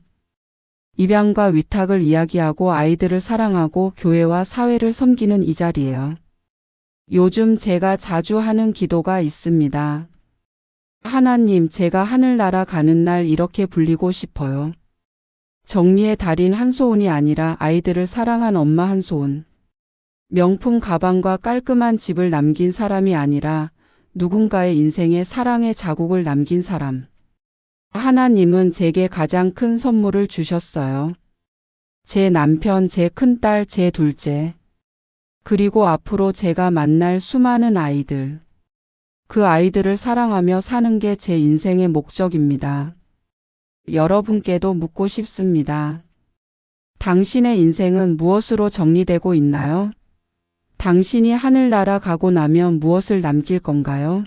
입양과 위탁을 이야기하고 아이들을 사랑하고 교회와 사회를 섬기는 이 자리예요. 요즘 제가 자주 하는 기도가 있습니다. 하나님, 제가 하늘나라 가는 날 이렇게 불리고 싶어요. 정리의 달인 한소은이 아니라 아이들을 사랑한 엄마 한소은. 명품 가방과 깔끔한 집을 남긴 사람이 아니라 누군가의 인생에 사랑의 자국을 남긴 사람. 하나님은 제게 가장 큰 선물을 주셨어요. 제 남편, 제 큰딸, 제 둘째. 그리고 앞으로 제가 만날 수많은 아이들. 그 아이들을 사랑하며 사는 게 제 인생의 목적입니다. 여러분께도 묻고 싶습니다. 당신의 인생은 무엇으로 정리되고 있나요? 당신이 하늘나라 가고 나면 무엇을 남길 건가요?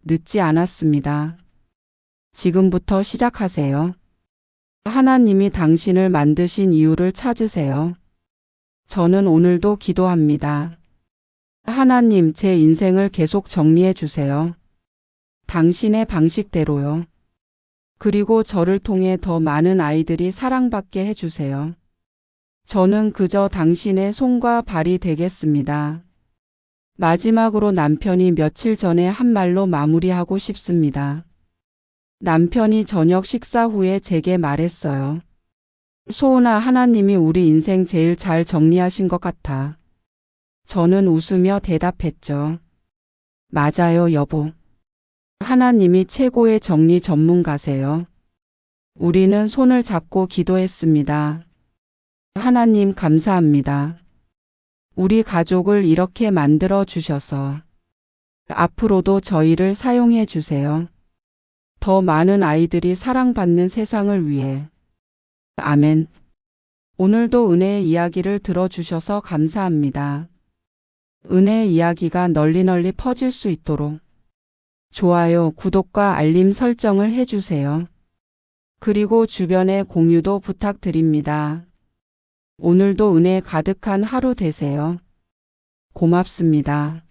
늦지 않았습니다. 지금부터 시작하세요. 하나님이 당신을 만드신 이유를 찾으세요. 저는 오늘도 기도합니다. 하나님, 제 인생을 계속 정리해 주세요. 당신의 방식대로요. 그리고 저를 통해 더 많은 아이들이 사랑받게 해주세요. 저는 그저 당신의 손과 발이 되겠습니다. 마지막으로 남편이 며칠 전에 한 말로 마무리하고 싶습니다. 남편이 저녁 식사 후에 제게 말했어요. 소은아, 하나님이 우리 인생 제일 잘 정리하신 것 같아. 저는 웃으며 대답했죠. 맞아요, 여보. 하나님이 최고의 정리 전문가세요. 우리는 손을 잡고 기도했습니다. 하나님, 감사합니다. 우리 가족을 이렇게 만들어 주셔서 앞으로도 저희를 사용해 주세요. 더 많은 아이들이 사랑받는 세상을 위해. 아멘. 오늘도 은혜의 이야기를 들어주셔서 감사합니다. 은혜의 이야기가 널리 퍼질 수 있도록 좋아요, 구독과 알림 설정을 해주세요. 그리고 주변에 공유도 부탁드립니다. 오늘도 은혜 가득한 하루 되세요. 고맙습니다.